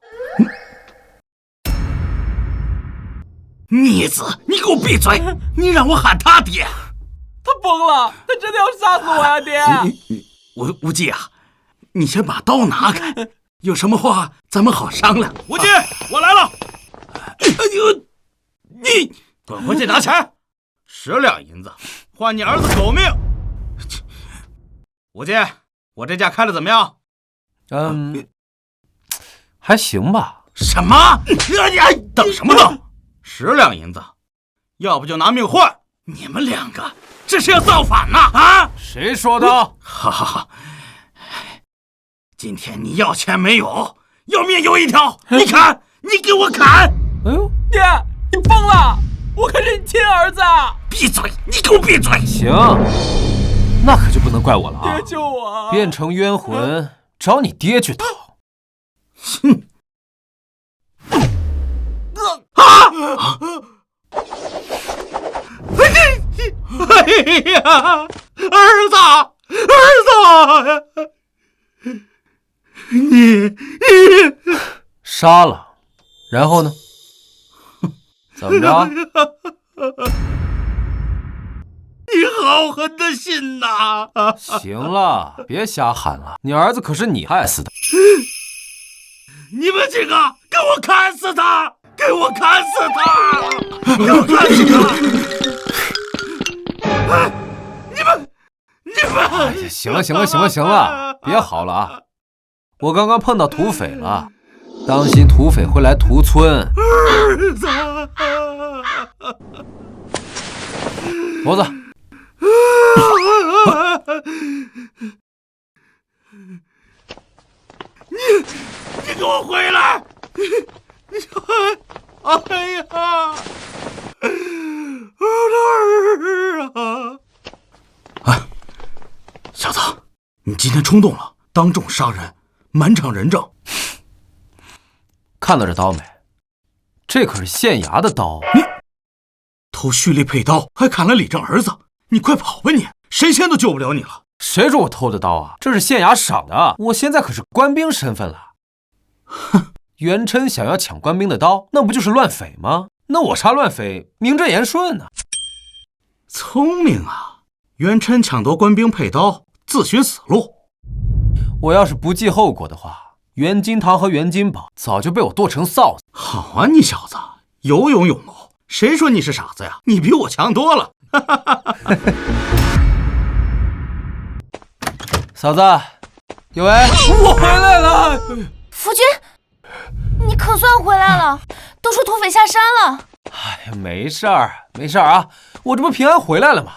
逆子，你给我闭嘴！你让我喊他爹！他疯了，他真的要杀死我呀，爹！无忌啊，你先把刀拿开，有什么话咱们好商量。无忌，我来了！你滚回去拿钱，10两银子换你儿子狗命。无忌，我这价开的怎么样？还行吧。什么？你还等什么等？10两银子，要不就拿命换！你们2个这是要造反呐！啊！谁说的？好，今天你要钱没有，要命有一条，你砍，你给我砍！哎呦，爹，你疯了！我可是你亲儿子！闭嘴！你给我闭嘴！行，那可就不能怪我了啊！爹救我！变成冤魂，找你爹去讨。哼！哎呀，儿子，你杀了，然后呢？怎么着？你好狠的心呐！行了，别瞎喊了，你儿子可是你害死的。你们几个给我砍死他！给我砍死他！给我砍死他！你们！哎呀，行了，别嚎了啊！我刚刚碰到土匪了，当心土匪会来屠村。儿子，骡子，你给我回来！哎呀，我的儿啊！小子，冲动了，当众杀人，满场人证。看到这刀没？这可是县衙的刀。你偷蓄力配刀，还砍了李正儿子，你快跑吧你！神仙都救不了你了。谁说我偷的刀啊？这是县衙赏的，我现在可是官兵身份了。哼，元琛想要抢官兵的刀，那不就是乱匪吗？那我杀乱匪，名正言顺呢。聪明啊！元琛抢夺官兵配刀，自寻死路。我要是不计后果的话，袁金堂和袁金宝早就被我剁成臊子。好啊，你小子有勇有谋，谁说你是傻子呀？你比我强多了。嫂子，有为，我回来了。夫君，你可算回来了，都说土匪下山了。哎呀，没事儿，没事儿啊，我这不平安回来了吗？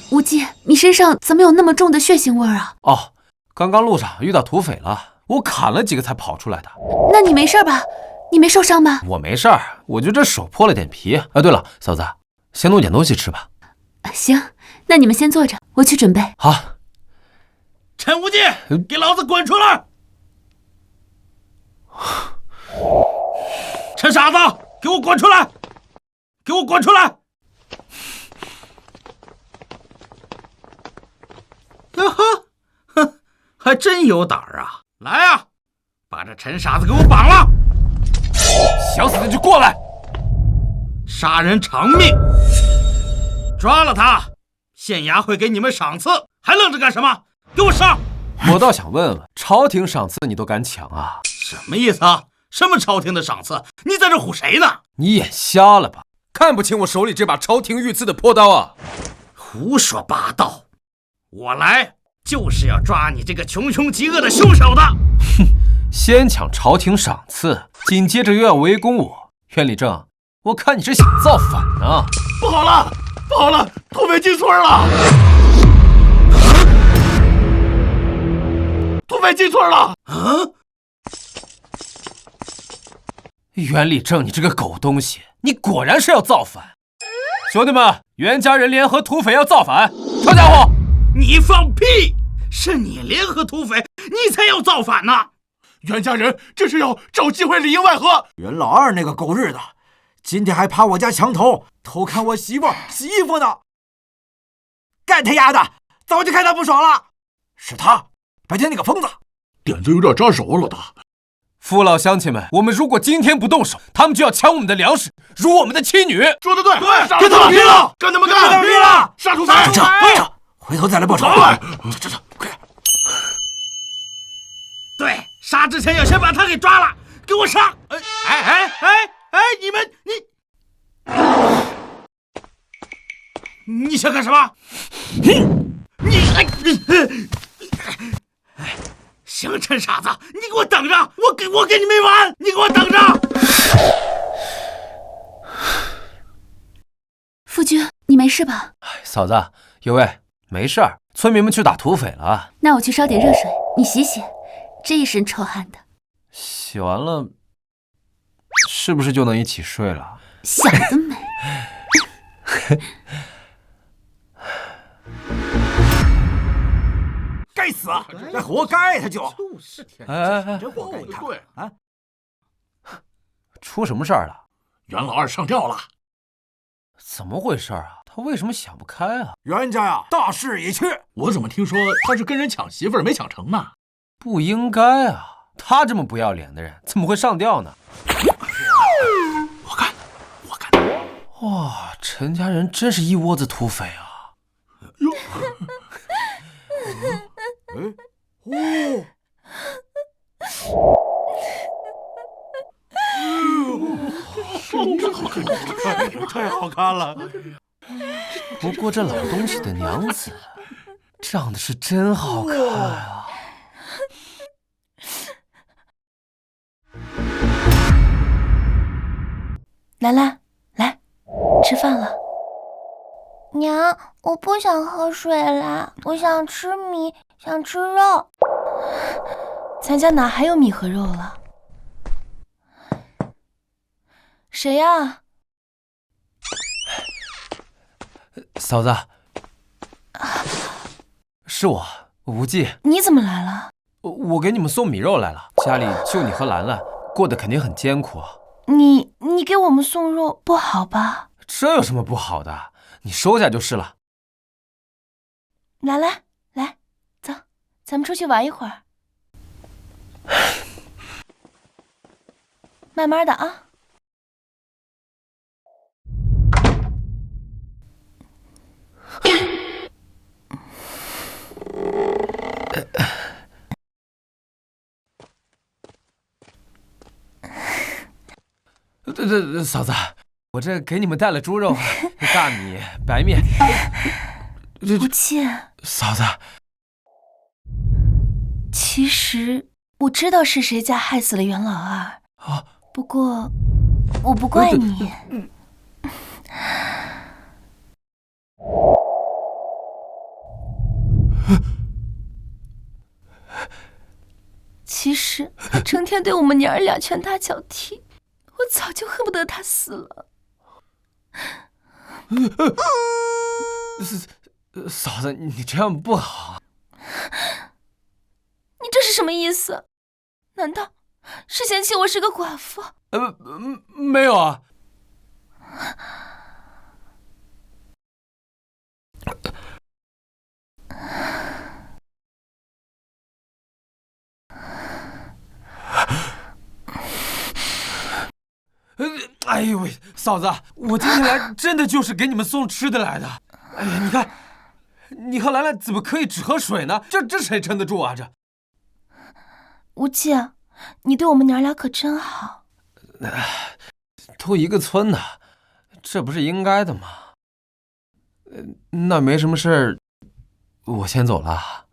无忌，你身上怎么有那么重的血腥味儿啊？哦，刚刚路上遇到土匪了，我砍了几个才跑出来的。那你没事吧？你没受伤吧？我没事儿，我就这手破了点皮。啊，对了，嫂子，先弄点东西吃吧。行，那你们先坐着，我去准备。好。陈无忌，给老子滚出来！陈傻子，给我滚出来！给我滚出来！哟呵，哼，还真有胆儿啊！来啊，把这陈傻子给我绑了！想死的就过来！杀人偿命！抓了他，县衙会给你们赏赐，还愣着干什么？给我上！我倒想问问，朝廷赏赐你都敢抢啊？什么意思啊？什么朝廷的赏赐？你在这唬谁呢？你眼瞎了吧？看不清我手里这把朝廷御赐的破刀啊？胡说八道！我来就是要抓你这个穷凶极恶的凶手的！哼，先抢朝廷赏赐，紧接着又要围攻我。袁立正，我看你是想造反呢！不好了，不好了，土匪进村了！土匪进村了！啊！袁立正，你这个狗东西，你果然是要造反！兄弟们，袁家人联合土匪要造反，抄家伙！你放屁！是你联合土匪，你才要造反呢！袁家人这是要找机会里应外合。袁老二那个狗日的，今天还爬我家墙头偷看我媳妇洗衣服呢！干他丫的！早就看他不爽了。是他，白天那个疯子，点子有点扎手了的。父老乡亲们，我们如果今天不动手，他们就要抢我们的粮食，辱我们的妻女。说的对，跟他们拼了！跟他们干！跟他们拼了！杀土匪！撤！回头再来报仇。撤！快点！对，杀之前要先把他给抓了，给我杀！你想干什么？行，陈傻子，你给我等着，我跟你没完，你给我等着！夫君，你没事吧？嫂子，有为，没事儿，村民们去打土匪了。那我去烧点热水，你洗洗，这一身臭汗的。洗完了，是不是就能一起睡了？想得美！该死，这活该他就。哎，真活该！对啊，出什么事儿了？袁老二上吊了。怎么回事啊？他为什么想不开啊？袁家呀，大势已去。我怎么听说他是跟人抢媳妇儿没抢成呢？不应该啊！他这么不要脸的人，怎么会上吊呢？我干！哇，陈家人真是一窝子土匪啊！哟，太好看了。不过这老东西的娘子长得是真好看啊！兰兰，来，吃饭了。娘，我不想喝水啦，我想吃米，想吃肉。咱家哪还有米和肉了？谁呀？嫂子，是我，无忌，你怎么来了？我给你们送米肉来了，家里就你和兰兰，过得肯定很艰苦。你给我们送肉不好吧？这有什么不好的？你收下就是了。来，走，咱们出去玩一会儿。慢慢的啊。嫂子，我这给你们带了猪肉、大米、白面。无忌，嫂子，其实我知道是谁家害死了袁老二啊，不过我不怪你。其实他成天对我们娘儿俩拳打脚踢，我早就恨不得他死了。嫂子，你这样不好。你这是什么意思？难道是嫌弃我是个寡妇？没有啊。哎呦喂，嫂子，我今天来真的就是给你们送吃的来的。哎呀，你看，你和兰兰怎么可以只喝水呢？这谁撑得住啊？这无忌，你对我们娘俩可真好。都一个村的，这不是应该的吗？那没什么事儿，我先走了。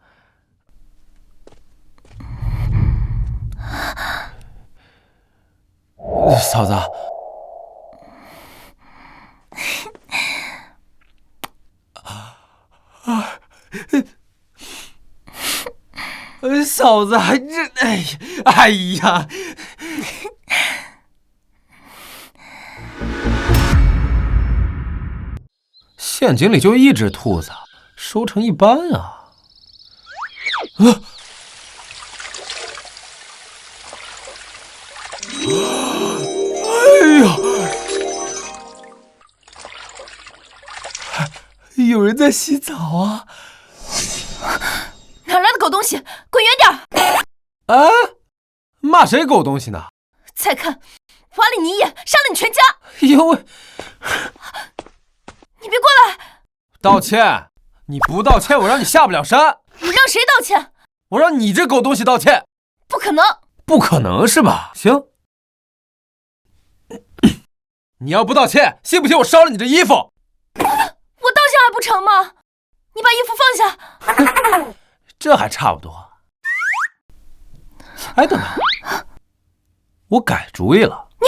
嫂子，嫂子，哎呀，陷阱里就一只兔子，收成一般啊。哎呦，有人在洗澡啊！哪来的狗东西，滚远点！啊，骂谁狗东西呢？再看，挖了你一眼，杀了你全家！哎呦喂！你别过来！道歉！你不道歉，我让你下不了山。你让谁道歉？我让你这狗东西道歉。不可能！不可能是吧？行，你要不道歉，信不信我烧了你这衣服？我道歉还不成吗？你把衣服放下。这还差不多。哎，等等，我改主意了。你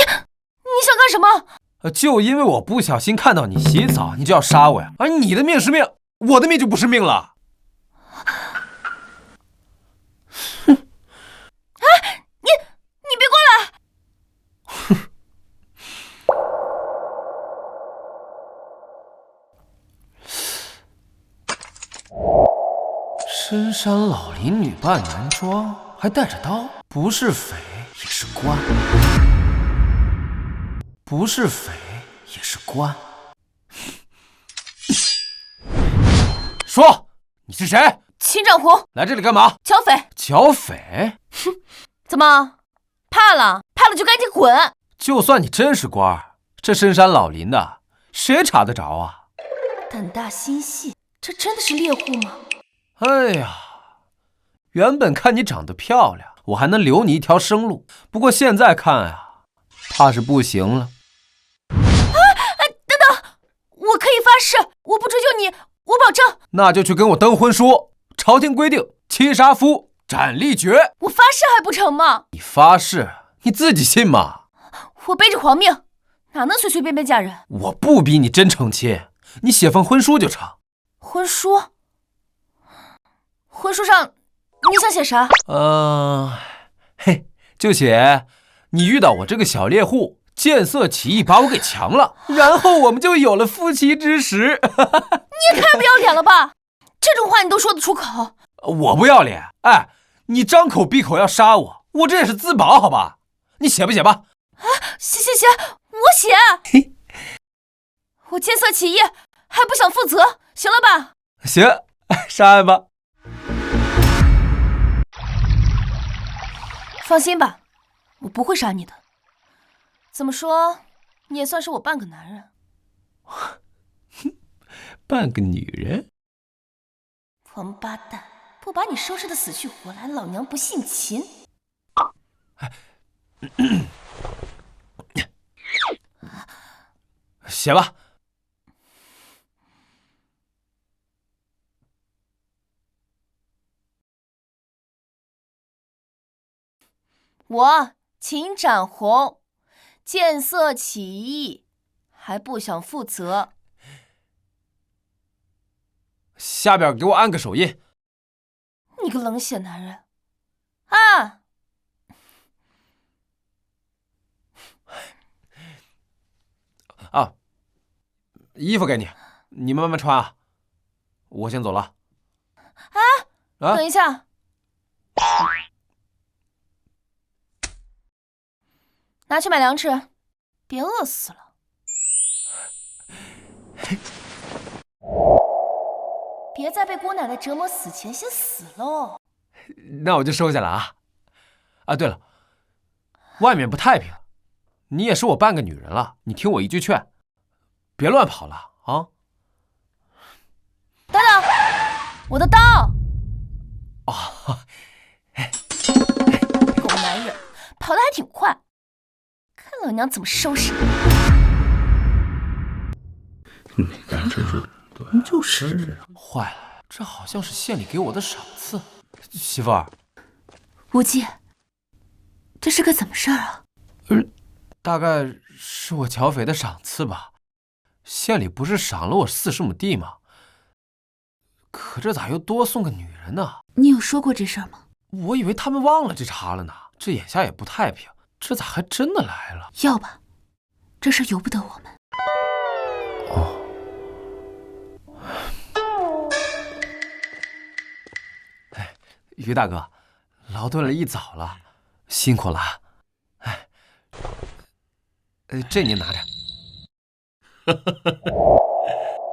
想干什么？就因为我不小心看到你洗澡，你就要杀我呀？而你的命是命，我的命就不是命了。哼！哎，你别过来！哼！深山老林女扮男装，还带着刀，不是匪也是官，不是匪也是官。说，你是谁？秦长红，来这里干嘛？剿匪。剿匪？哼，怎么怕了？怕了就赶紧滚！就算你真是官儿，这深山老林的，谁查得着啊？胆大心细，这真的是猎户吗？哎呀，原本看你长得漂亮，我还能留你一条生路，不过现在看啊，怕是不行了。等等，我可以发誓，我不追究你，我保证。那就去跟我登婚书，朝廷规定妻杀夫斩立决。我发誓还不成吗？你发誓，你自己信吗？我背着皇命，哪能随随便便嫁人？我不逼你真成亲，你写份婚书就成。婚书？婚书上你想写啥？嘿，就写你遇到我这个小猎户，见色起意把我给强了，然后我们就有了夫妻之实。你也太不要脸了吧！这种话你都说得出口？我不要脸！哎，你张口闭口要杀我，我这也是自保，好吧？你写不写吧？写，我写。我见色起意，还不想负责，行了吧？行，上岸吧。放心吧，我不会杀你的。怎么说，你也算是我半个男人。半个女人？王八蛋，不把你收拾的死去活来，老娘不姓秦。写吧。我秦展宏，见色起意，还不想负责。下边给我按个手印。你个冷血男人！啊！啊，衣服给你，你慢慢穿啊。我先走了。等一下。拿去买粮吃，别饿死了。别在被姑奶奶折磨死前先死喽。那我就收下了啊。啊，对了，外面不太平，你也是我半个女人了，你听我一句劝，别乱跑了啊。等等，我的刀！哦，狗男人，跑得还挺快，看老娘怎么收拾你！你看这是。就是坏了，这好像是县里给我的赏赐。媳妇儿，无忌，这是个怎么事儿啊？大概是我剿匪的赏赐吧。县里不是赏了我40亩地吗？可这咋又多送个女人呢？你有说过这事儿吗？我以为他们忘了这茬了呢。这眼下也不太平，这咋还真的来了？要吧，这事由不得我们。哦。于大哥，劳顿了一早了，辛苦了。哎，这您拿着。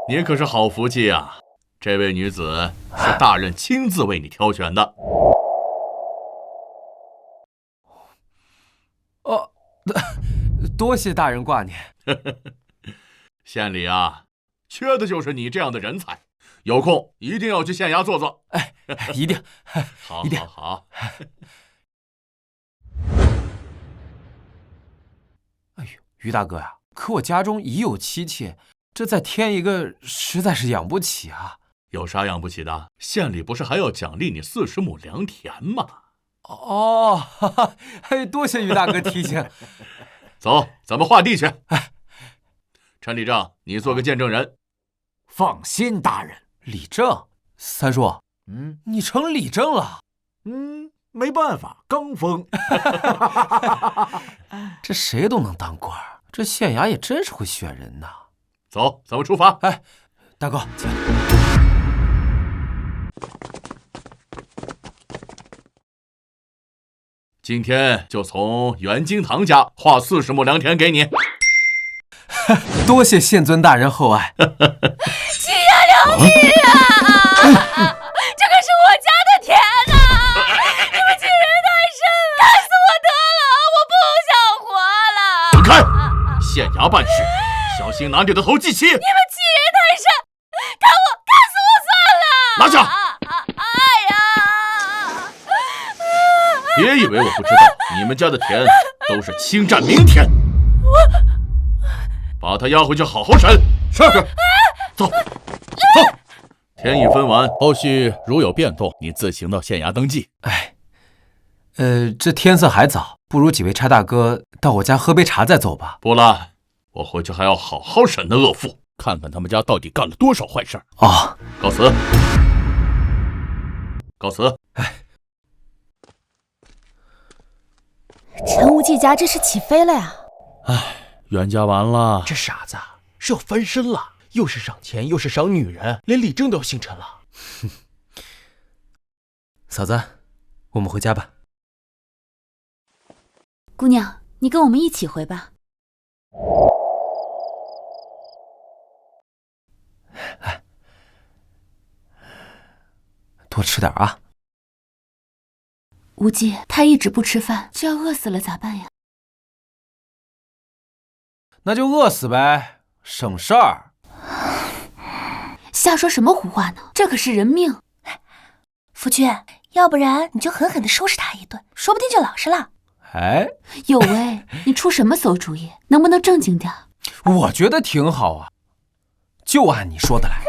您可是好福气啊！这位女子是大人亲自为你挑选的。哦，多谢大人挂念。县里啊，缺的就是你这样的人才。有空一定要去县衙坐坐。哎，一定，好，一定好。哎呦，于大哥呀，可我家中已有妻妾，这再添一个，实在是养不起啊。有啥养不起的？县里不是还要奖励你40亩良田吗？哦，哈哈，嘿，多谢于大哥提醒。走，咱们划地去。陈理正，你做个见证人。放心，大人。李正，三叔，你成李正了。没办法，刚封。这谁都能当官，这县衙也真是会选人呐。走，咱们出发。哎，大哥，请。今天就从袁金堂家划40亩良田给你。多谢县尊大人厚爱。齐呀，刘季呀，这可是我家的田呐！你们欺人太甚了，干死我得了，我不想活了！滚开！县衙办事，小心拿你的头祭旗！你们欺人太甚，干死我算了！拿下！别以为我不知道，你们家的田都是侵占民田。把他押回去好好审。是。走。田已分完，后续如有变动，你自行到县衙登记。哎，这天色还早，不如几位差大哥到我家喝杯茶再走吧。不了，我回去还要好好审那恶妇，看看他们家到底干了多少坏事。哦，告辞。告辞。哎。陈无忌家这是起飞了呀！哎，袁家完了。这傻子是要翻身了，又是赏钱又是赏女人，连李正都要姓陈了。嫂子，我们回家吧。姑娘，你跟我们一起回吧。来，多吃点啊。无忌，他一直不吃饭，这要饿死了咋办呀？那就饿死呗，省事儿。瞎说什么胡话呢？这可是人命。夫君，要不然你就狠狠地收拾他一顿，说不定就老实了。哎，有为，你出什么馊主意？能不能正经点？我觉得挺好啊，就按你说的来。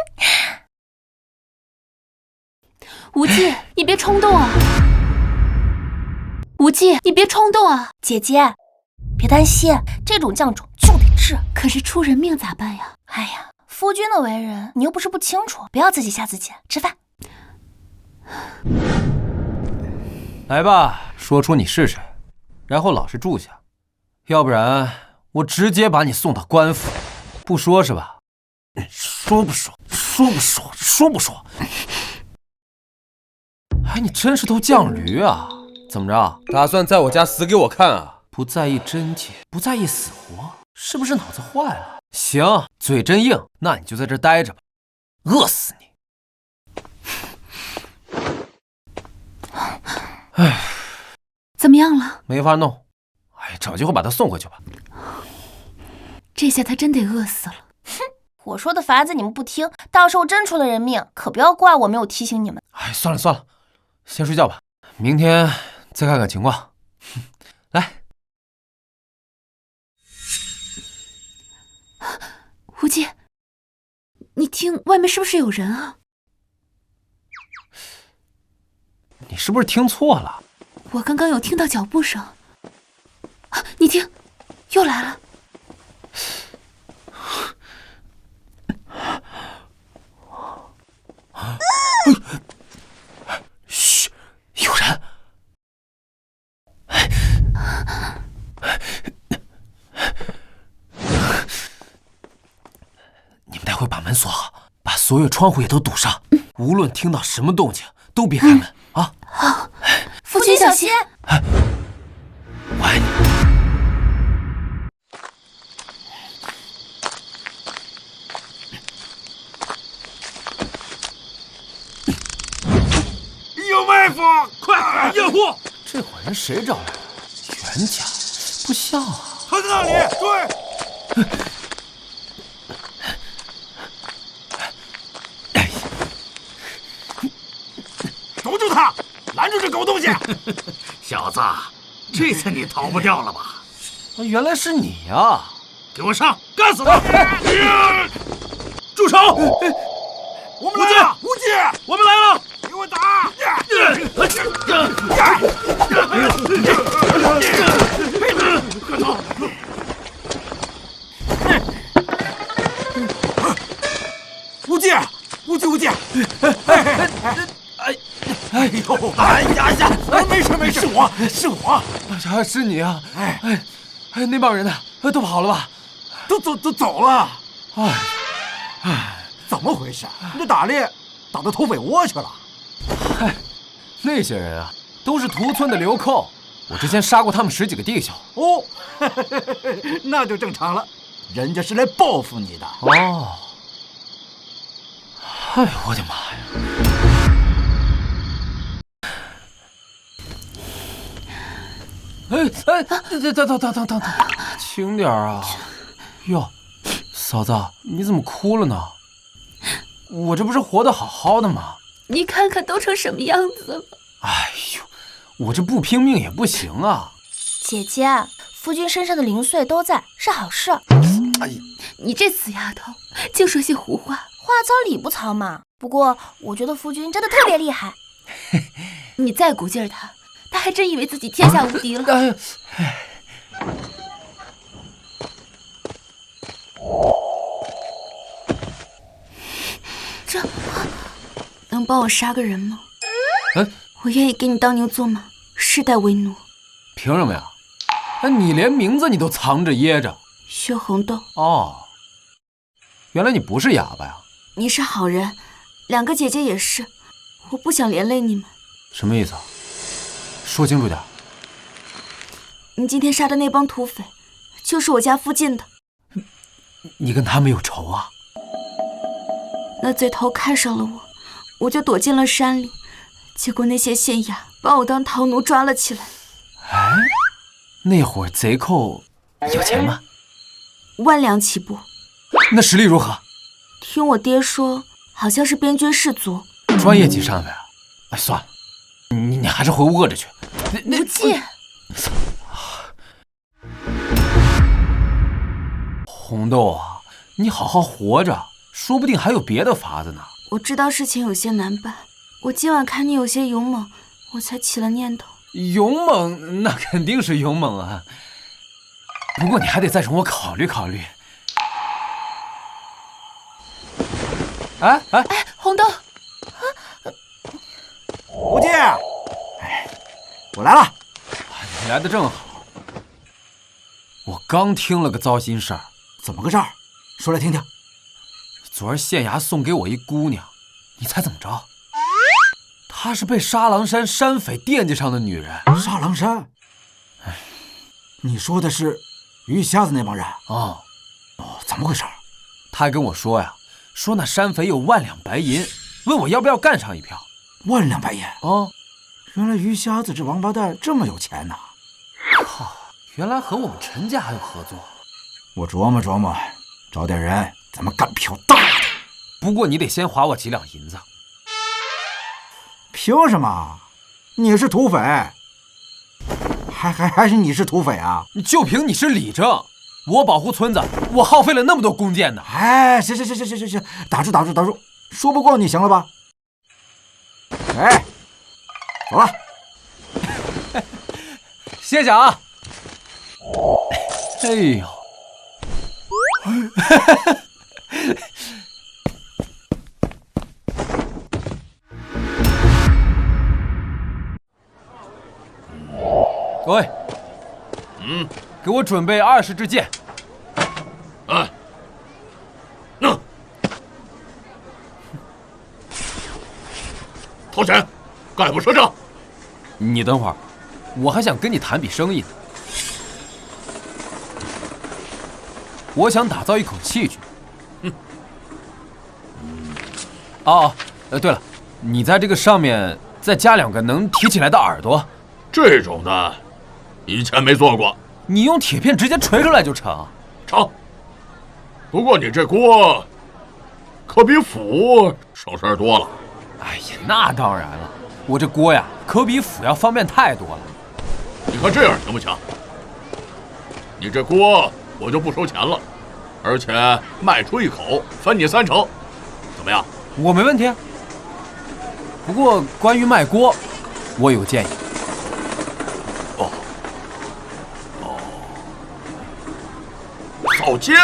无忌，你别冲动啊！无忌，你别冲动啊！姐姐，别担心，这种犟种就得治。可是出人命咋办呀？哎呀，夫君的为人你又不是不清楚，不要自己吓自己。吃饭。来吧，说出你是谁，然后老实住下，要不然我直接把你送到官府。不说是吧？说不说？说不说？说不说？哎，你真是头犟驴啊！怎么着？打算在我家死给我看啊？不在意真切，不在意死活，是不是脑子坏了？行，嘴真硬，那你就在这待着吧，饿死你！哎，怎么样了？没法弄。哎，找机会把他送回去吧。这下他真得饿死了。哼，我说的法子你们不听，到时候真出了人命，可不要怪我没有提醒你们。哎，算了算了，先睡觉吧，明天再看看情况。来，无忌，你听外面是不是有人啊？你是不是听错了？我刚刚有听到脚步声。啊，你听，又来了。嘘，有人。你们待会把门锁好，把所有窗户也都堵上，无论听到什么动静都别开门啊！好，夫君小心。我爱你。有埋伏，快掩护！这伙人谁找来的？袁家？不像啊！他在那里，追！守住他，拦住这狗东西！小子，这次你逃不掉了吧？原来是你呀！给我上，干死他！住手！我们来了，无忌，我们来了！给我打！快走！无忌，无忌，无忌！哎呦！哎呀！没事没事，是我，是你啊！哎，那帮人呢？都跑了吧？都走了。哎，怎么回事？这打猎打到土匪窝去了？嗨，那些人啊，都是屠村的流寇，我之前杀过他们10几个弟兄。哦，那就正常了，人家是来报复你的。哦，哎呦我的妈呀！等，轻点啊！哟，嫂子，你怎么哭了呢？我这不是活得好好的吗？你看看都成什么样子了！哎呦，我这不拼命也不行啊！姐姐，夫君身上的灵碎都在，是好事。哎呀，你这死丫头，净说些胡话，话糙理不糙嘛。不过我觉得夫君真的特别厉害。你再鼓劲儿他还真以为自己天下无敌了。这能帮我杀个人吗？我愿意给你当牛做马，世代为奴。凭什么呀？你连名字你都藏着掖着。薛红豆。哦，原来你不是哑巴呀？你是好人，2个姐姐也是，我不想连累你们。什么意思啊？说清楚点。你今天杀的那帮土匪，就是我家附近的。你跟他们有仇啊？那贼头看上了我，我就躲进了山里，结果那些县衙把我当逃奴抓了起来。哎，那会儿贼寇有钱吗？1两起步。那实力如何？听我爹说，好像是边军士卒。专业级上尉啊？哎，算了，你还是回屋饿着去。无忌，红豆啊，你好好活着，说不定还有别的法子呢。我知道事情有些难办，我今晚看你有些勇猛，我才起了念头。勇猛？那肯定是勇猛啊，不过你还得再容我考虑考虑。哎，红豆，无忌，我来了。你来的正好，我刚听了个糟心事儿。怎么个事儿？说来听听。昨儿县衙送给我一姑娘，你猜怎么着？她是被沙狼山山匪惦记上的女人。沙狼山？你说的是鱼瞎子那帮人啊？哦，怎么回事？他还跟我说呀，说那山匪有1两白银，问我要不要干上一票。1两白银？哦，原来鱼瞎子这王八蛋这么有钱呐！靠，原来和我们陈家还有合作。我琢磨琢磨，找点人，咱们干票大的。不过你得先划我几两银子。凭什么？你是土匪，还是你是土匪啊？就凭你是李正，我保护村子，我耗费了那么多弓箭呢。哎，行，打住，说不过你行了吧？哎，走了。谢谢啊。哎呦。喂，给我准备20支箭。哎，掏钱，概不赊账。你等会儿，我还想跟你谈笔生意呢。我想打造一口器具。对了，你在这个上面再加2个能提起来的耳朵。这种的，以前没做过。你用铁片直接锤出来就成。成。不过你这锅，可比斧省事儿多了。哎呀，那当然了，我这锅呀，可比斧要方便太多了。你看这样行不行？你这锅我就不收钱了，而且卖出一口分你3成，怎么样？我没问题。不过关于卖锅，我有个建议。扫街？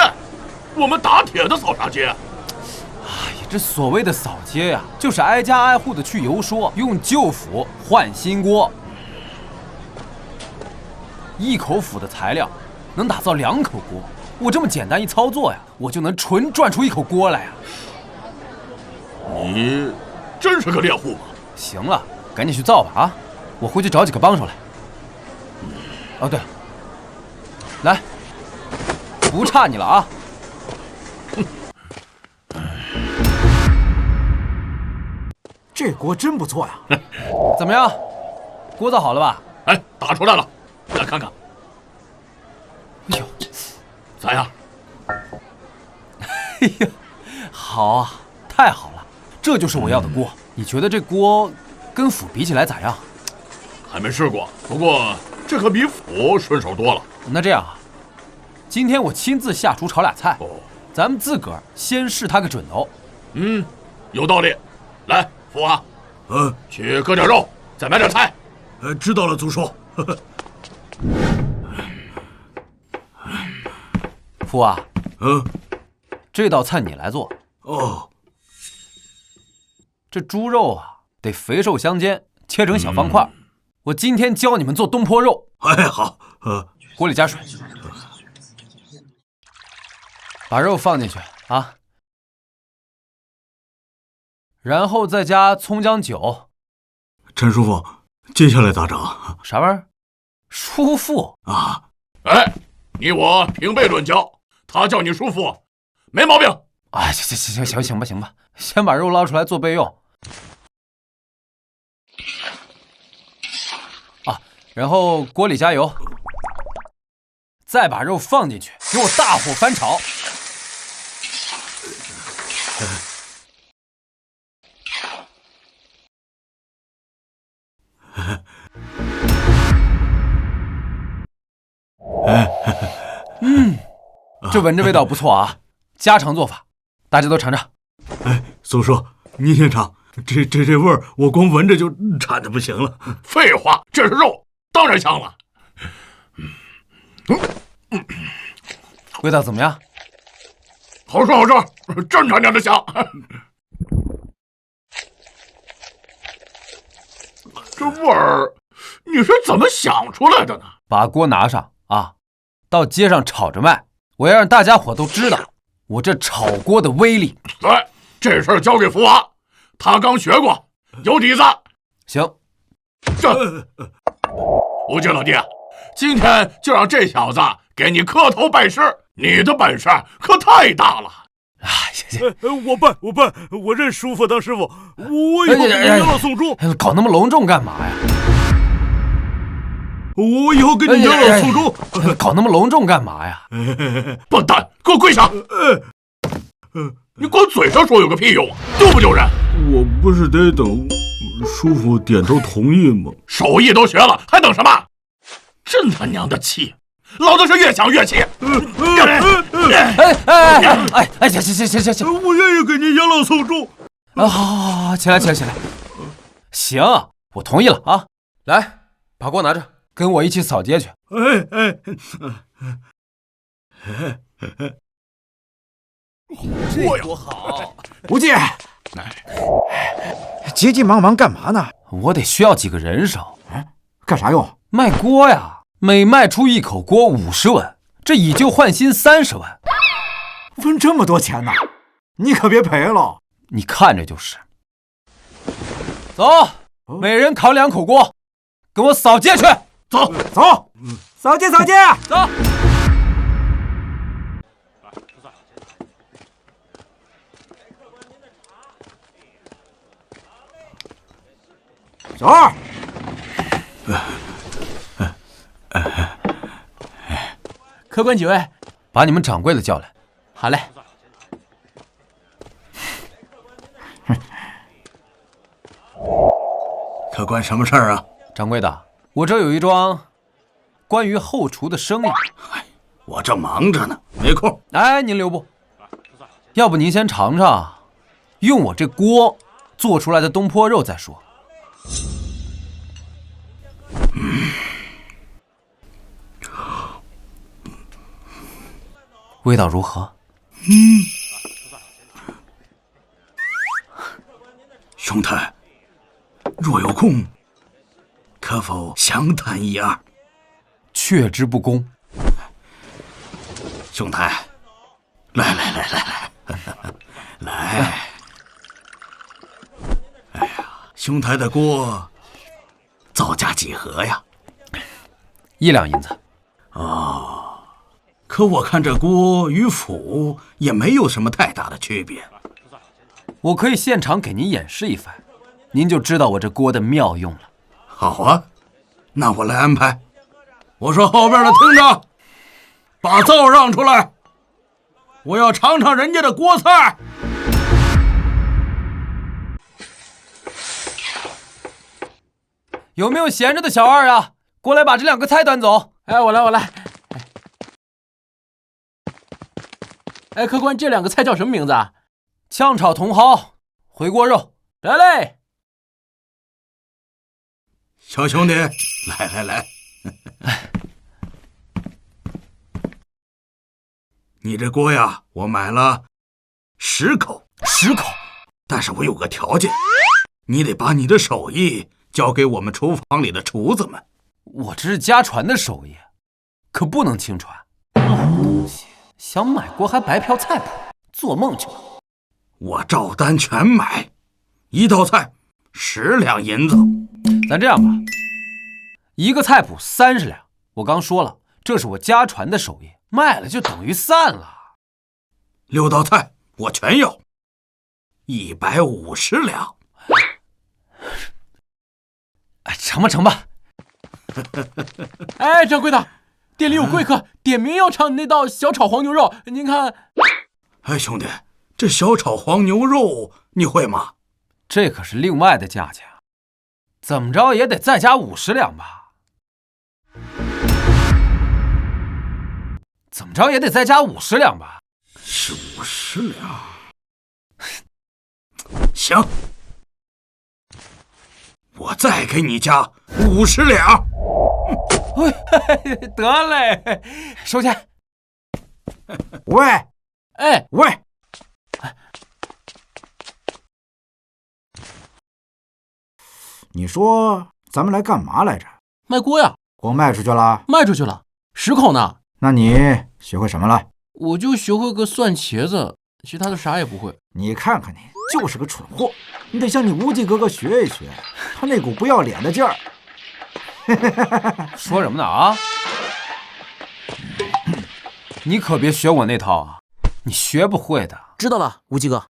我们打铁的扫啥街？哎呀，这所谓的扫街呀，就是挨家挨户的去游说，用旧斧换新锅。1口斧的材料能打造2口锅，我这么简单一操作呀，我就能纯转出1口锅来呀。你真是个猎户吗？行了，赶紧去造吧啊！我回去找几个帮手来。哦，对了，来，不差你了啊！这锅真不错呀！怎么样，锅造好了吧？哎，打出来了，来看看。哎呦，咋样？哎呀，好啊，太好了，这就是我要的锅。你觉得这锅跟斧比起来咋样？还没试过，不过这可比斧顺手多了。那这样啊，今天我亲自下厨炒俩菜，咱们自个儿先试他个准头。有道理。来，父啊，去割点肉，再买点菜。知道了，族叔。父啊，这道菜你来做。哦，这猪肉啊，得肥瘦相间，切成小方块。我今天教你们做东坡肉。哎，好，锅里加水，把肉放进去啊，然后再加葱姜酒。陈叔父，接下来咋整？啥玩意儿？叔父啊？哎，你我平辈论交，他叫你叔父，没毛病。哎，行吧，先把肉捞出来做备用。啊，然后锅里加油，再把肉放进去，给我大火翻炒。这闻着味道不错啊，家常做法，大家都尝尝。哎，苏叔，您先尝，这味儿，我光闻着就馋的不行了。废话，这是肉，当然香了。味道怎么样？好吃，真他娘的香！这味儿，你是怎么想出来的呢？把锅拿上啊，到街上炒着卖，我要让大家伙都知道我这炒锅的威力。对，这事儿交给福娃，他刚学过，有底子。行，这吴京老弟，今天就让这小子给你磕头拜师，你的本事可太大了。啊，行，我办，我认叔父当师傅，我以后给你养老送终。搞那么隆重干嘛呀？我以后给你养老送终。搞那么隆重干嘛呀？笨蛋，给我跪下！你光嘴上说有个屁用啊，丢不丢人？我不是得等叔父点头同意吗？手艺都学了，还等什么？真他娘的气！老子是越想越气。行，我愿意给您养老送终。啊，好，起来。行，我同意了啊！来，把锅拿着，跟我一起扫街去。这多好！无忌，急急忙忙干嘛呢？我得需要几个人手。干啥用？卖锅呀，每卖出一口锅50文，这以旧换新30文。分这么多钱呢？你可别赔了。你看着就是。走，每人扛2口锅，跟我扫街去。走，扫街。走。小二，客官几位？把你们掌柜的叫来。好嘞。客官什么事儿啊？掌柜的，我这有一桩关于后厨的生意。我正忙着呢，没空。哎，您留步。要不您先尝尝，用我这锅做出来的东坡肉再说。味道如何？兄台，若有空，可否详谈一二？却之不恭。兄台，来，来。哎呀，兄台的锅造价几何呀？1两银子。哦，可我看这锅与釜也没有什么太大的区别。我可以现场给您演示一番，您就知道我这锅的妙用了。好啊，那我来安排。我说后边的听着，把灶让出来，我要尝尝人家的锅菜。有没有闲着的小二啊？过来把这2个菜端走。哎，我来。哎，客官，这2个菜叫什么名字啊？炝炒茼蒿，回锅肉。得嘞。小兄弟，来。你这锅呀，我买了10口。10口？但是我有个条件，你得把你的手艺交给我们厨房里的厨子们。我这是家传的手艺，可不能轻传。东西想买锅还白嫖菜谱，做梦去吧！我照单全买，一道菜10两银子。咱这样吧，一个菜谱30两。我刚说了，这是我家传的手艺，卖了就等于散了。 6道菜我全要，150两。成吧，成吧。哎，掌柜的，店里有贵客，点名要尝你那道小炒黄牛肉，您看。哎，兄弟，这小炒黄牛肉你会吗？这可是另外的价钱，怎么着也得再加50两吧？怎么着也得再加50两吧？是50两。行，我再给你加50两。得嘞，收钱。喂，哎，喂，你说咱们来干嘛来着？卖锅呀，锅卖出去了？卖出去了，10口呢。那你学会什么了？我就学会个蒜茄子，其他的啥也不会。你看看你，就是个蠢货！你得向你无忌哥哥学一学，他那股不要脸的劲儿。说什么呢啊？你可别学我那套啊，你学不会的。知道了，无忌哥。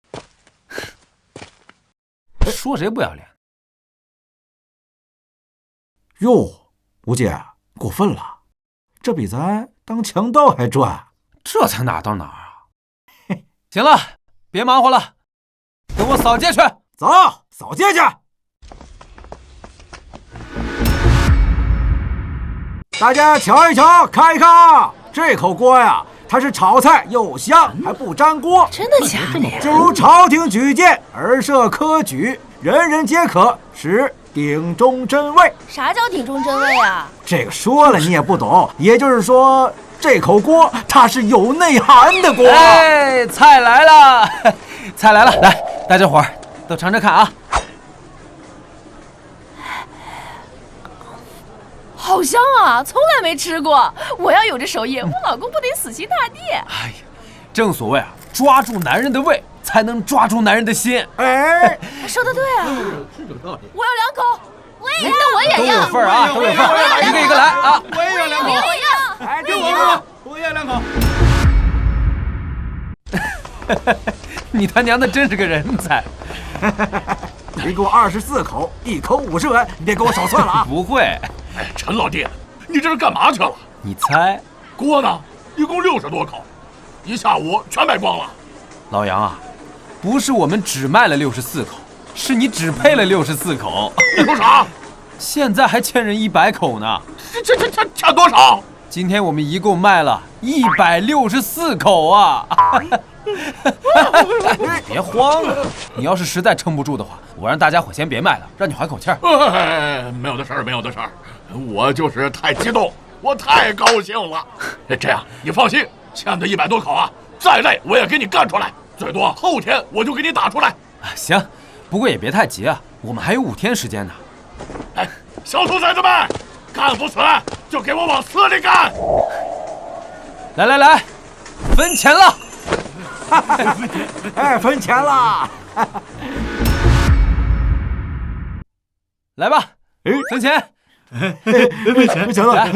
说谁不要脸？哟，无忌，过分了，这比咱当强盗还赚。这才哪到哪儿啊？行了，别忙活了，跟我扫街去。走，扫街去。大家瞧一瞧，看一看，这口锅呀，它是炒菜又香，还不粘锅。真的假的呀？就如朝廷举荐，儿设科举，人人皆可，使鼎中真味。啥叫鼎中真味啊？这个说了你也不懂，也就是说，这口锅它是有内涵的锅。哎，菜来了，菜来了，来，大家伙儿都尝尝看啊。好香啊，从来没吃过。我要有这手艺，我老公不得死心塌地。哎呀，正所谓啊，抓住男人的胃，才能抓住男人的心。哎，说的对啊，是这个道理。我要2口，我也要，那我也要，都有份儿啊，都有份儿，一个一个来啊。我也要2口，我要，哎，给我吧，我也要2口。你他娘的真是个人才！一共24口，1口50文，你别给我少算了啊！不会，哎，陈老弟，你这是干嘛去了？你猜，锅呢？一共60多口，一下午全卖光了。老杨啊，不是我们只卖了64口，是你只配了64口。你说啥？现在还欠人100口呢。欠多少？今天我们一共卖了164口啊！别慌了，你要是实在撑不住的话，我让大家伙先别卖了，让你缓口气儿。哎，没有的事儿，没有的事儿，我就是太激动，我太高兴了。这样，你放心，欠的100多口啊，再累我也给你干出来，最多后天我就给你打出来。行，不过也别太急啊，我们还有5天时间呢。哎，小兔崽子们，干不死就给我往死里干！来来来，分钱了。哎，分钱了！来吧，分钱。分钱了！来，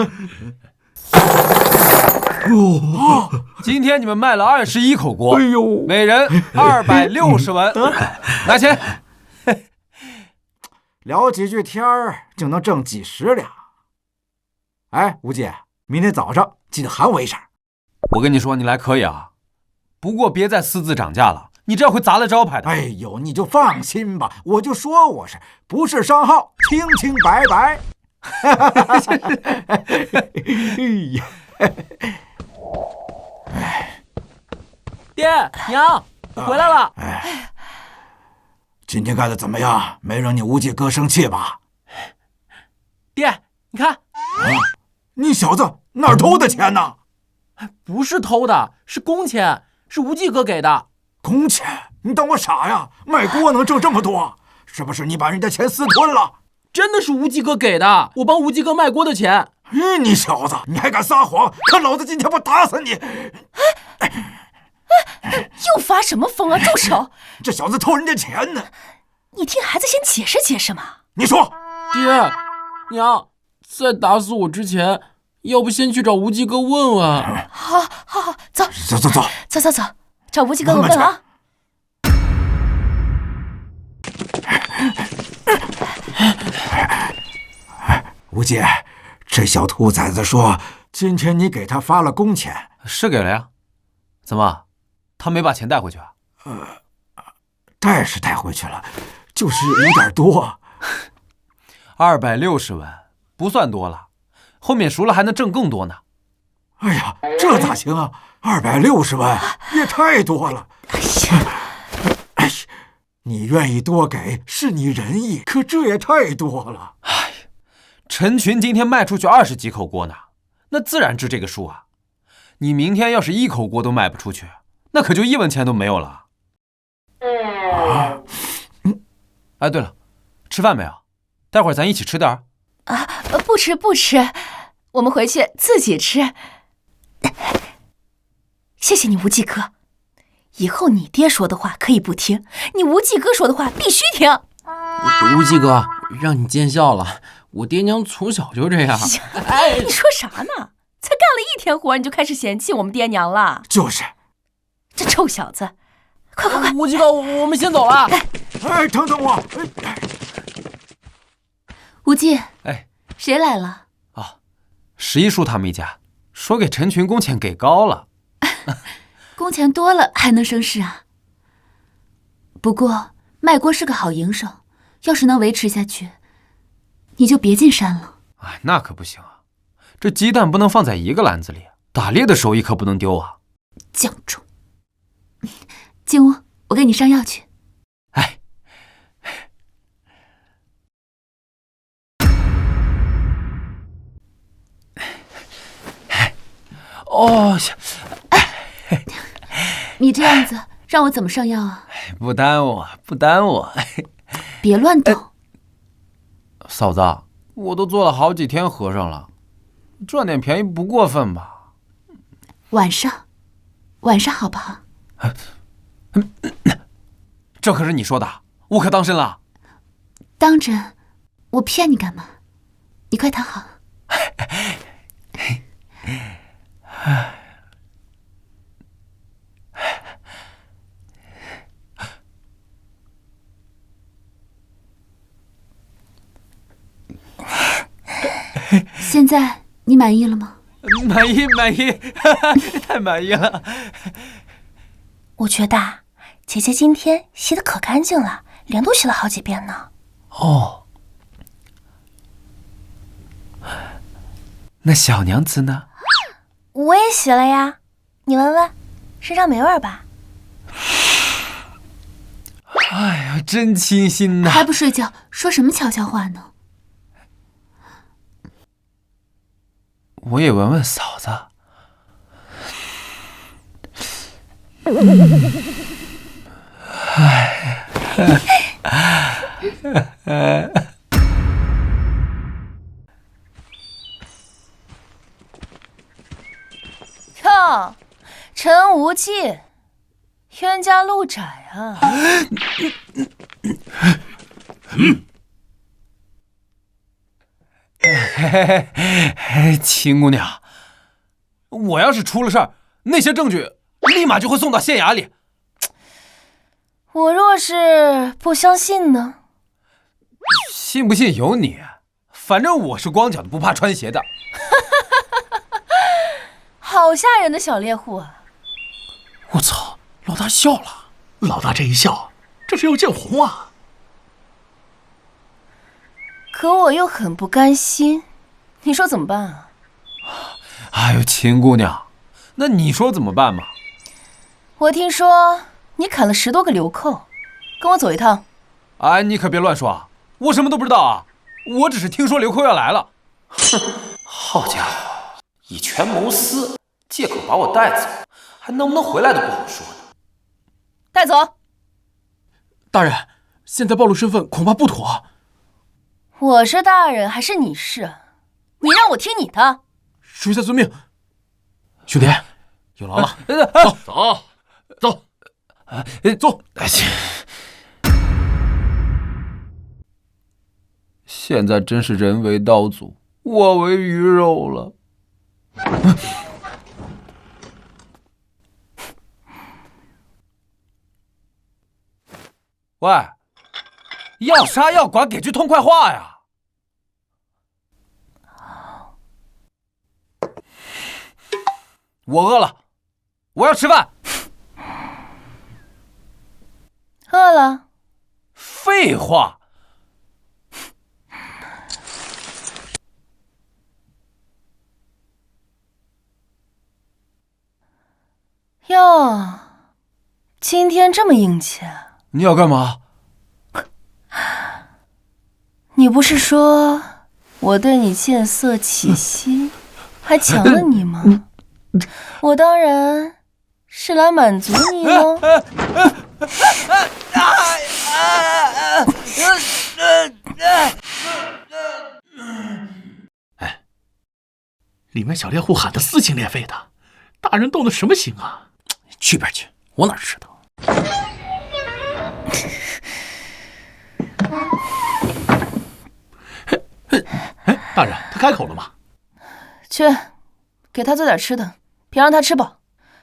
今天你们卖了21口锅，哎呦，每人260文，拿钱。聊几句天儿就能挣几10两。哎，吴姐，明天早上记得喊我一声。我跟你说，你来可以啊，不过别再私自涨价了，你这样会砸了招牌的。哎呦，你就放心吧，我就说我是不是商号，清清白白。爹娘，我回来了。今天干的怎么样？没让你无忌哥生气吧？爹，你看，你小子哪儿偷的钱呢？不是偷的，是工钱，是无忌哥给的。工钱？你当我傻呀？卖锅能挣这么多？是不是你把人家钱私吞了？真的是无忌哥给的，我帮无忌哥卖锅的钱。你小子，你还敢撒谎？看老子今天不打死你！又发什么疯啊！住手！这小子偷人家钱呢！你听孩子先解释解释嘛。你说，爹娘，在打死我之前，要不先去找无忌哥问问？好，走，走，找无忌哥哥问啊。无忌，这小兔崽子说，今天你给他发了工钱，是给了呀。怎么，他没把钱带回去啊？带是带回去了，就是有点多。260万不算多了，后面赎了还能挣更多呢。哎呀，这咋行啊？260万也太多了。哎呀，你愿意多给是你仁义，可这也太多了。陈群今天卖出去20几口锅呢，那自然值这个数啊。你明天要是1口锅都卖不出去，那可就1文钱都没有了。哎，对了，吃饭没有？待会儿咱一起吃点儿。不吃，我们回去自己吃。谢谢你，无忌哥。以后你爹说的话可以不听，你无忌哥说的话必须听。无忌哥，让你见笑了。我爹娘从小就这样。哎，你说啥呢？才干了1天活，你就开始嫌弃我们爹娘了？就是，这臭小子！快！无忌哥，我们先走了。哎，等等我。无忌，哎，谁来了？啊，11叔他们一家说给陈群工钱给高了。工钱多了还能生事啊？不过卖锅是个好营生，要是能维持下去，你就别进山了。哎，那可不行啊，这鸡蛋不能放在一个篮子里，打猎的手艺可不能丢啊。犟种！进屋，我给你上药去。哎，哦，你这样子让我怎么上药啊？不耽误。别乱动。嫂子，我都做了好几天和尚了，赚点便宜不过分吧？晚上好不好？这可是你说的，我可当真了。当真？我骗你干嘛？你快躺好。现在你满意了吗？满意，太满意了。我觉得姐姐今天洗得可干净了，脸都洗了好几遍呢。哦，那小娘子呢？我也洗了呀，你闻闻，身上没味儿吧？哎呀，真清新呐！还不睡觉，说什么悄悄话呢？我也闻闻嫂子。哟，陈无忌，冤家路窄啊！秦姑娘，我要是出了事儿，那些证据立马就会送到县衙里。我若是不相信呢？信不信由你，反正我是光脚的不怕穿鞋的。好吓人的小猎户啊！我操，老大笑了。老大这一笑，这是要见红啊！可我又很不甘心，你说怎么办啊？哎呦，秦姑娘，那你说怎么办嘛？我听说你砍了10多个流寇，跟我走一趟。哎，你可别乱说啊，我什么都不知道啊，我只是听说流寇要来了。哼，好家伙，以权谋私，借口把我带走，还能不能回来都不好说呢。带走。大人，现在暴露身份恐怕不妥。我是大人还是你是？你让我听你的。属下遵命。兄弟，有劳了。走。走。现在真是人为刀俎，我为鱼肉了。喂，要杀要剐，给句痛快话呀！我饿了，我要吃饭。饿了？废话。哟，今天这么硬气啊！你要干嘛？你不是说我对你见色起心，还抢了你吗？我当然是来满足你喽。哎，里面小猎户喊得撕心裂肺的，大人动的什么心啊？去边去，我哪知道？哎，大人，他开口了吗？去，给他做点吃的，别让他吃饱，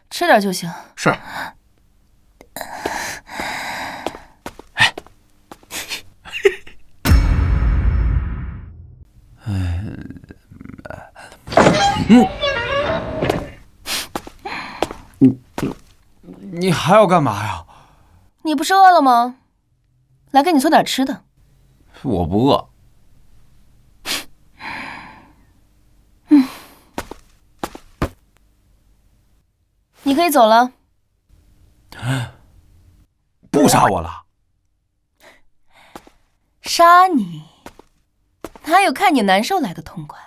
吃点就行。是。你还要干嘛呀？你不是饿了吗？来给你做点吃的。我不饿。你可以走了。不杀我了？杀你，哪有看你难受来的痛快？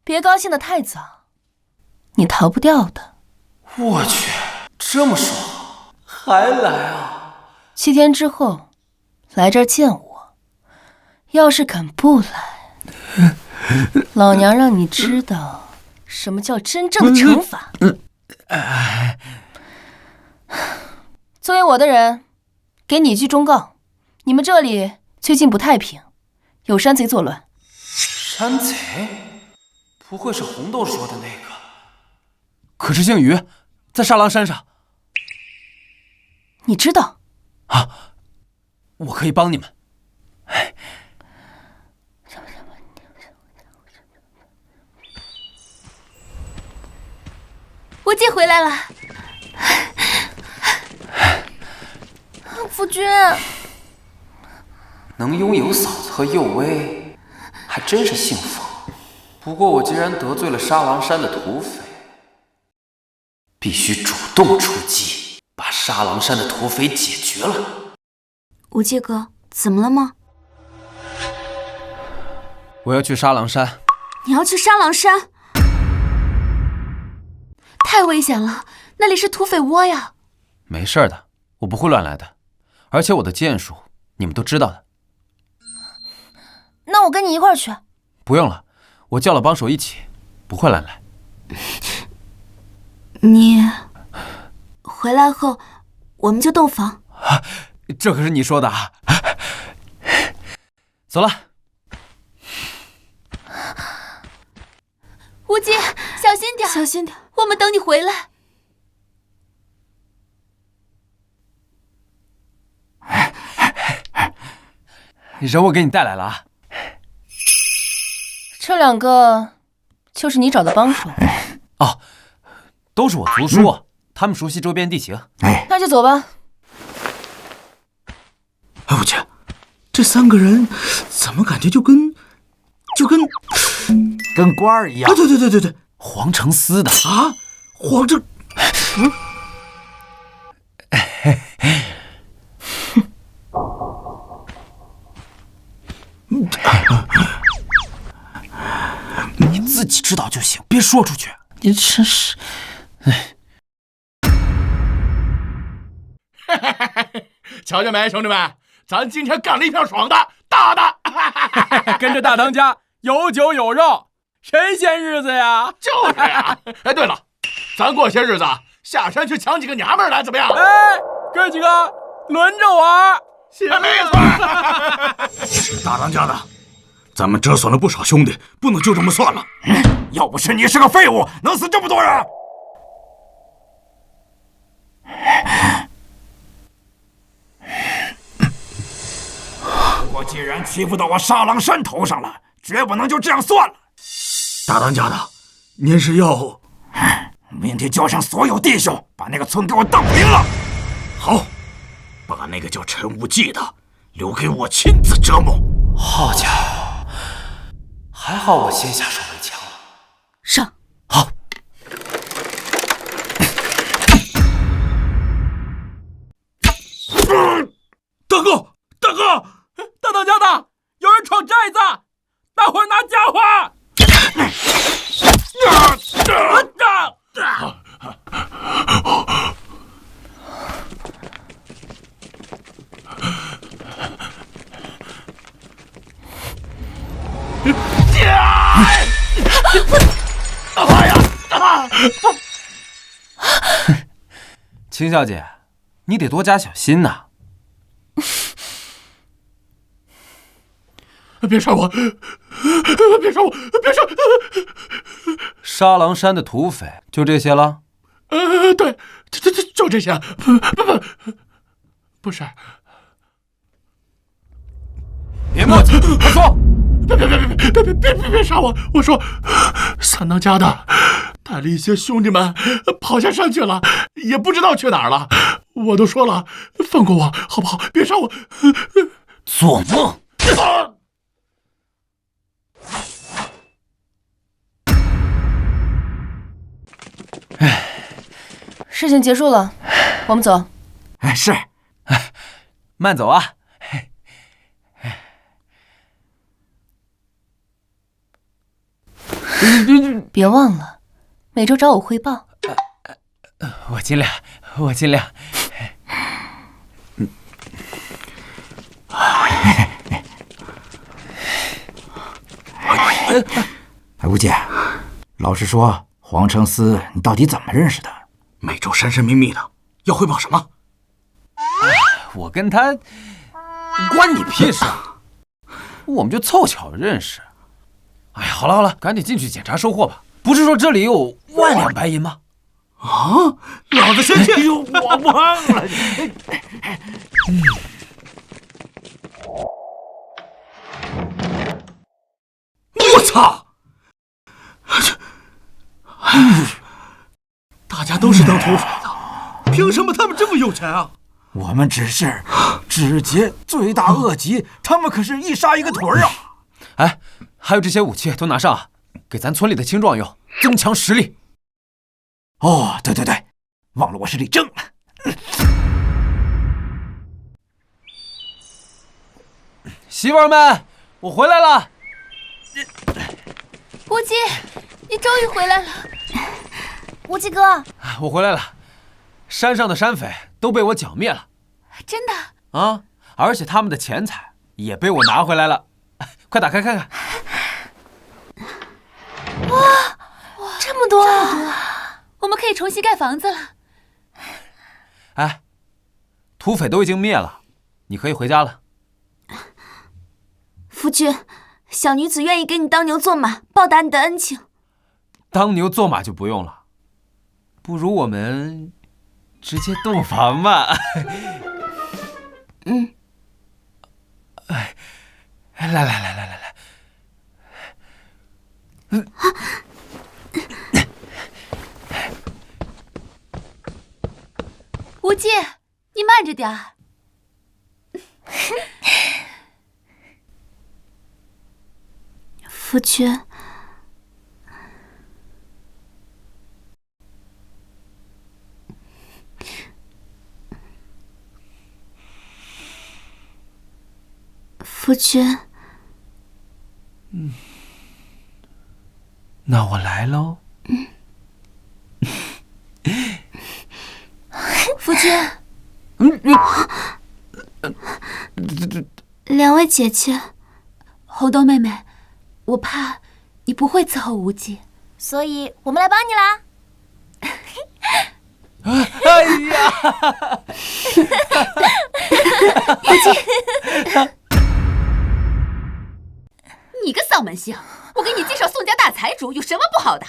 别高兴得太早，你逃不掉的。我去，这么爽，还来啊？7天之后来这儿见我，要是敢不来，老娘让你知道什么叫真正的惩罚。作为我的人，给你一句忠告：你们这里最近不太平，有山贼作乱。山贼？不会是红豆说的那个？可是姓于，在沙狼山上。你知道？啊，我可以帮你们。无忌回来了。夫君，能拥有嫂子和幼薇，还真是幸福。不过我既然得罪了沙狼山的土匪，必须主动出击，把沙狼山的土匪解决了。无忌哥，怎么了吗？我要去沙狼山。你要去沙狼山？太危险了，那里是土匪窝呀。没事的，我不会乱来的，而且我的剑术你们都知道的。那我跟你一块儿去。不用了，我叫了帮手一起，不会乱来。你回来后，我们就洞房。这可是你说的啊！走了。无忌，小心点，小心点，我们等你回来。人我给你带来了啊。这2个就是你找的帮手？哦，都是我族叔，他们熟悉周边地形。那就走吧。哎，我去，这3个人怎么感觉就跟官儿一样？啊，对，皇城司的啊，皇城，你自己知道就行，别说出去。你真是，瞧见没，兄弟们，咱今天干了一票爽的，大的。跟着大当家有酒有肉，神仙日子呀！就是呀。哎，对了，咱过些日子下山去抢几个娘们儿来，怎么样？哎，哥几个轮着玩。没错。是大当家的，咱们折损了不少兄弟，不能就这么算了。要不是你是个废物，能死这么多人？不过既然欺负到我沙狼山头上了，绝不能就这样算了。大当家的，您是要……明天叫上所有弟兄，把那个村给我荡平了。好，把那个叫陈无忌的留给我亲自折磨。好家伙，还好我先下手为强了。上。好。大哥，大哥，大当家的，有人闯寨子，大伙儿拿家伙！秦小姐，你得多加小心呐。别杀我！别杀我！别杀！沙狼山的土匪就这些了？对，就这些。不是。别磨叽，快说！别杀我！我说，三当家的带了一些兄弟们跑下山去了，也不知道去哪儿了。我都说了，放过我好不好？别杀我！做梦！事情结束了，我们走。是，慢走啊！别忘了，每周找我汇报。我尽量，我尽量。无忌，老实说，黄承思你到底怎么认识的？每周神神秘秘的，要汇报什么？我跟他关你屁事啊！我们就凑巧认识。哎呀，好了好了，赶紧进去检查收获吧。不是说这里有10000两白银吗？啊！老子先去。哎呦，我忘了。我操！大家都是当土匪的，凭什么他们这么有钱啊？我们只是指节罪大恶极，他们可是一杀一个屯儿啊！哎，还有这些武器都拿上啊，给咱村里的青壮用，增强实力。哦，对对对，忘了我是李正了。媳妇儿们，我回来了。无忌，你终于回来了。无忌哥，我回来了，山上的山匪都被我剿灭了。真的？啊，而且他们的钱财也被我拿回来了。快打开看看。哇，这么多！我们可以重新盖房子了。哎，土匪都已经灭了，你可以回家了。夫君，小女子愿意给你当牛做马，报答你的恩情。当牛做马就不用了，不如我们直接洞房吧。嗯。哎，来。无忌，你慢着点儿。夫君，夫君，那我来喽。夫君，两位姐姐，红豆妹妹，我怕你不会伺候无忌，所以我们来帮你啦。哎呀！你个门姓，我给你介绍宋家大财主有什么不好的？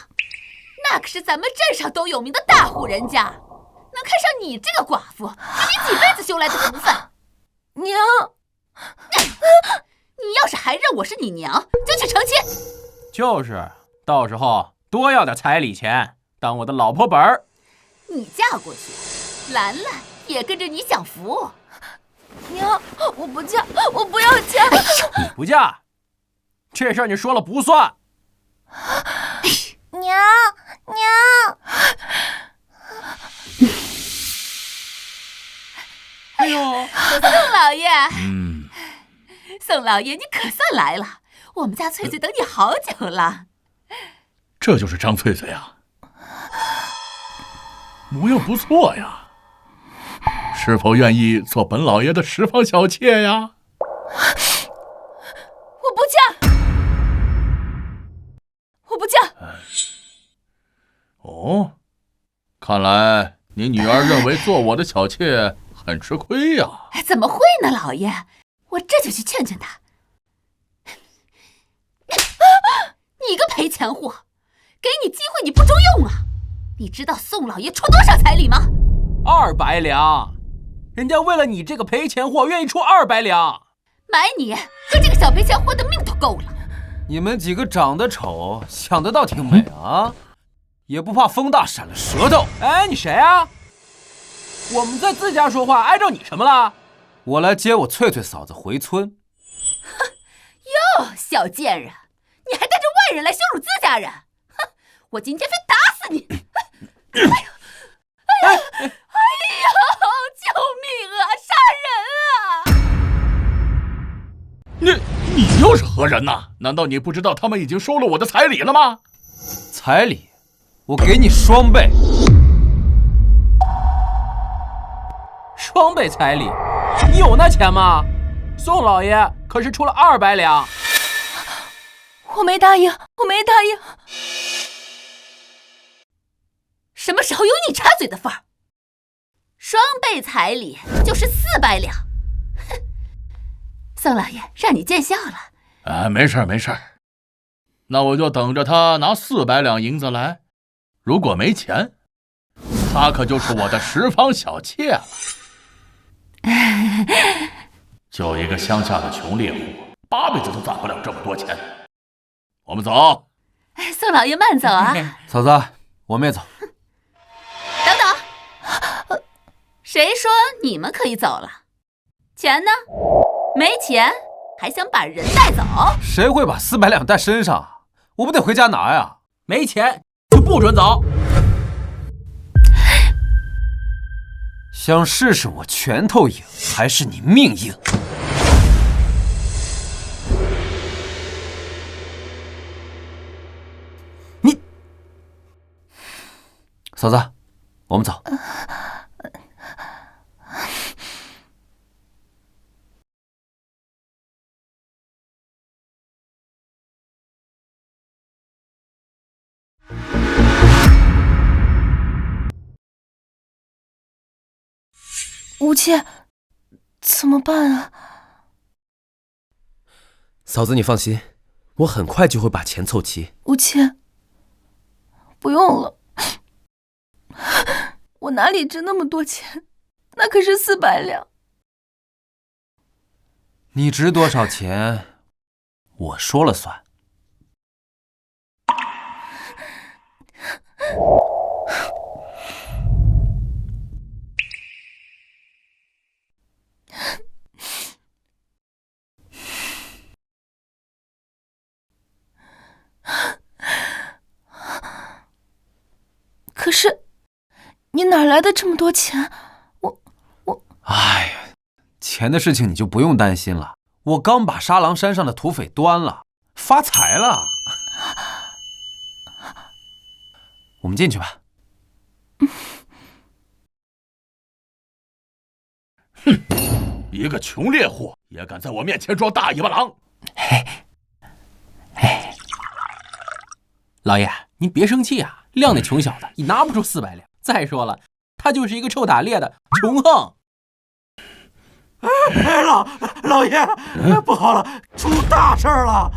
那可是咱们镇上都有名的大户人家，能看上你这个寡妇，是你几辈子修来的福分。娘，你要是还认我是你娘，就去成亲。就是，到时候多要点彩礼钱，当我的老婆本儿。你嫁过去，兰兰也跟着你享福。娘，我不嫁，我不要嫁。你不嫁，这事儿你说了不算。娘，娘。哎呦，宋老爷，宋老爷，你可算来了，我们家翠翠等你好久了。这就是张翠翠啊，模样不错呀，是否愿意做本老爷的十方小妾呀？我不嫁，我不嫁。哦，看来你女儿认为做我的小妾很吃亏呀。怎么会呢，老爷，我这就去劝劝她。你个赔钱货，给你机会你不中用啊！你知道宋老爷出多少彩礼吗？200两，人家为了你这个赔钱货愿意出200两，买你和这个小赔钱货的命都够了。你们几个长得丑，想得倒挺美啊，也不怕风大闪了舌头。哎，你谁啊？我们在自家说话，碍着你什么了？我来接我翠翠嫂子回村。哟，小贱人，你还带着外人来羞辱自家人！哼，我今天非打死你！哎呀，哎呀，哎呀，救命啊！杀人啊！你又是何人呐？难道你不知道他们已经收了我的彩礼了吗？彩礼，我给你双倍。双倍彩礼，你有那钱吗？宋老爷可是出了200两。我没答应，我没答应。什么时候有你插嘴的份儿？双倍彩礼就是400两。哼，宋老爷让你见笑了。没事没事，那我就等着他拿400两银子来。如果没钱，他可就是我的十方小妾了。就一个乡下的穷猎户，8辈子都攒不了这么多钱。我们走。宋老爷慢走啊。嫂子，我们也走。等等，谁说你们可以走了？钱呢？没钱还想把人带走？谁会把400两带身上？我不得回家拿呀！没钱就不准走。想试试我拳头硬还是你命硬？你，嫂子，我们走。吴切，怎么办啊？嫂子，你放心，我很快就会把钱凑齐。吴切，不用了，我哪里值那么多钱？那可是400两。你值多少钱，我说了算。可是，你哪来的这么多钱？哎呀，钱的事情你就不用担心了。我刚把沙狼山上的土匪端了，发财了。我们进去吧。哼，一个穷猎户也敢在我面前装大尾巴狼！老爷，您别生气啊，谅那穷小子也拿不出400两。再说了，他就是一个臭打猎的穷横。老爷，不好了，出大事了！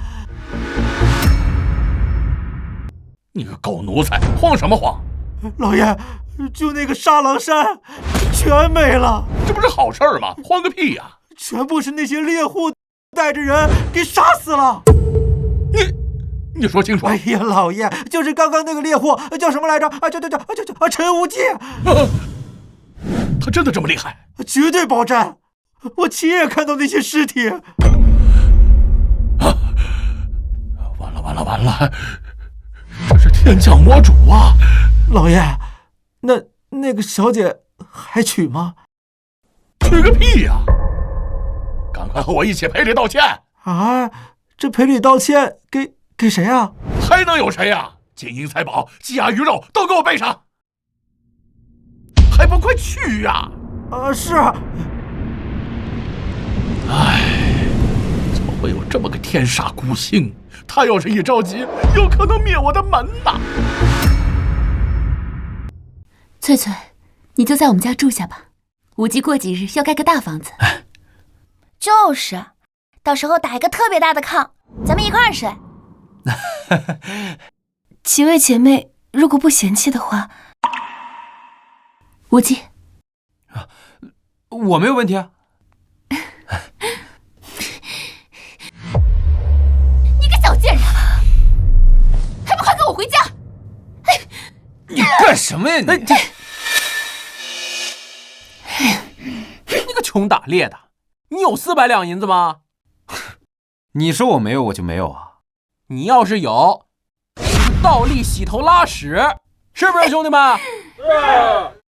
你个狗奴才，慌什么慌？老爷，就那个沙狼山，全没了。这不是好事儿吗？慌个屁呀！全部是那些猎户带着人给杀死了。你说清楚。哎呀，老爷，就是刚刚那个猎户叫什么来着？叫陈无忌。他真的这么厉害？绝对包战！我亲眼看到那些尸体。完了！这是天降魔主啊！老爷，那个小姐还娶吗？娶个屁呀！赶快和我一起赔礼道歉！啊，这赔礼道歉给谁啊？还能有谁呀？金银财宝、鸡鸭鱼肉都给我备上！还不快去呀！是。唉，怎么会有这么个天煞孤星？他要是一着急，有可能灭我的门呐！翠翠，你就在我们家住下吧。无忌过几日要盖个大房子。就是，到时候打一个特别大的炕，咱们一块儿睡。几位姐妹，如果不嫌弃的话，无忌，我没有问题啊。你个小贱人，还不快跟我回家！你干什么呀你？你个穷打猎的，你有400两银子吗？你说我没有，我就没有啊。你要是有，倒立洗头拉屎，是不是兄弟们？是。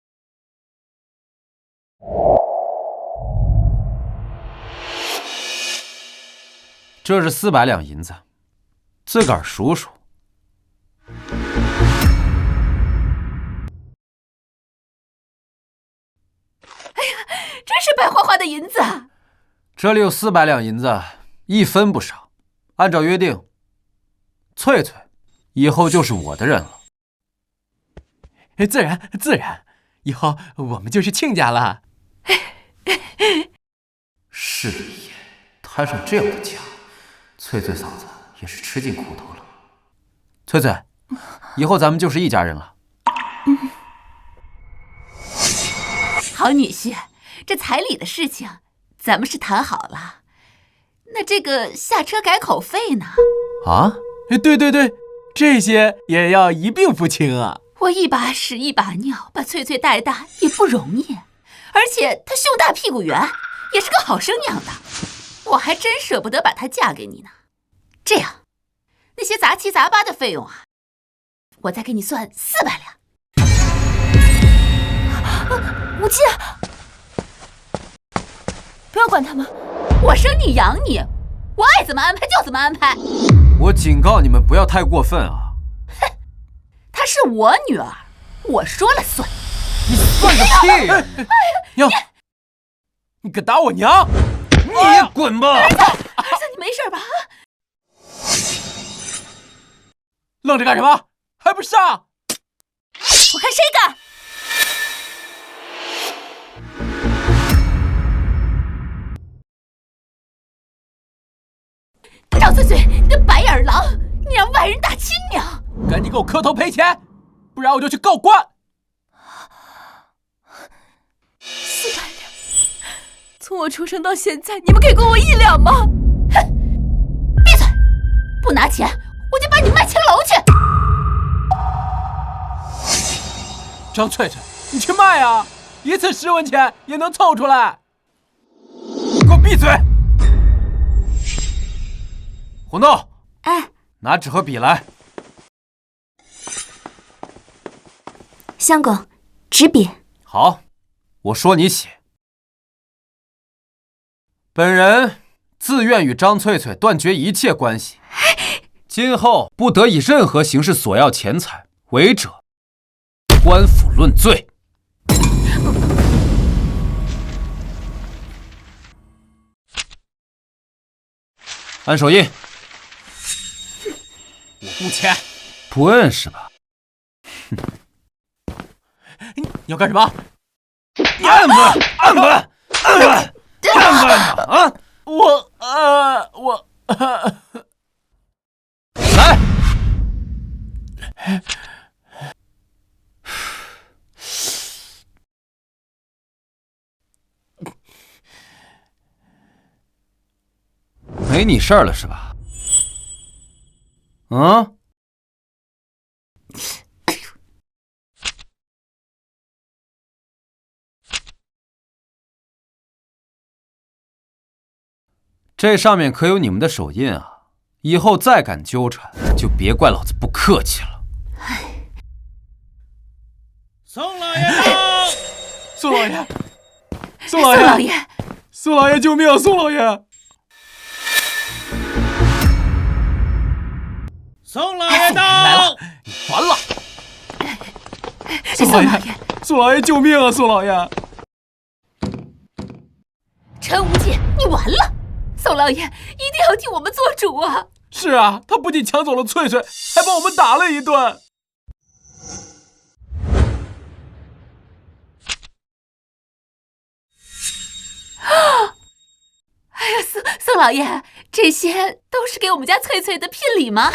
这是400两银子，自个儿数数。真是白花花的银子啊！这里有400两银子，1分不少。按照约定，翠翠以后就是我的人了。自然，以后我们就是亲家了。是也，摊上这样的家，翠翠嫂子也是吃尽苦头了。翠翠，以后咱们就是一家人了。好女婿，这彩礼的事情咱们是谈好了，那这个下车改口费呢？啊？对，这些也要一并付清啊。我一把屎一把尿把翠翠带大也不容易，而且她胸大屁股圆，也是个好生养的，我还真舍不得把她嫁给你呢。这样，那些杂七杂八的费用啊，我再给你算400两。无忌，不要管他们，我生你养你，我爱怎么安排就怎么安排。我警告你们不要太过分啊！哼，她是我女儿，我说了算。你算个屁呀！娘，你敢打我娘？你也滚吧！儿子，你没事吧？愣着干什么？还不上！我看谁敢！赵翠翠，你个白眼狼，你让外人打亲娘！赶紧给我磕头赔钱，不然我就去告官。400两，从我出生到现在，你们给过我1两吗？哼！闭嘴！不拿钱，我就把你卖青楼去！张翠翠，你去卖啊！1次10文钱也能凑出来。给我闭嘴！红豆，哎，拿纸和笔来。相公，纸笔。好，我说你写。本人自愿与张翠翠断绝一切关系，今后不得以任何形式索要钱财，违者官府论罪。按手印。我不签。不摁是吧？你要干什么？你按不按？按不按？按不按？按不按啊？我来，没你事儿了是吧？嗯？这上面可有你们的手印啊！以后再敢纠缠，就别怪老子不客气了。宋老爷到！宋老爷，宋老爷，宋老爷，救命！宋老爷，宋老爷到！来了，你完了！宋老爷，宋老爷，救命啊！宋老爷，陈无忌，你完了！宋老爷一定要替我们做主啊！是啊，他不仅抢走了翠翠，还把我们打了一顿。哎呀，宋老爷，这些都是给我们家翠翠的聘礼吗？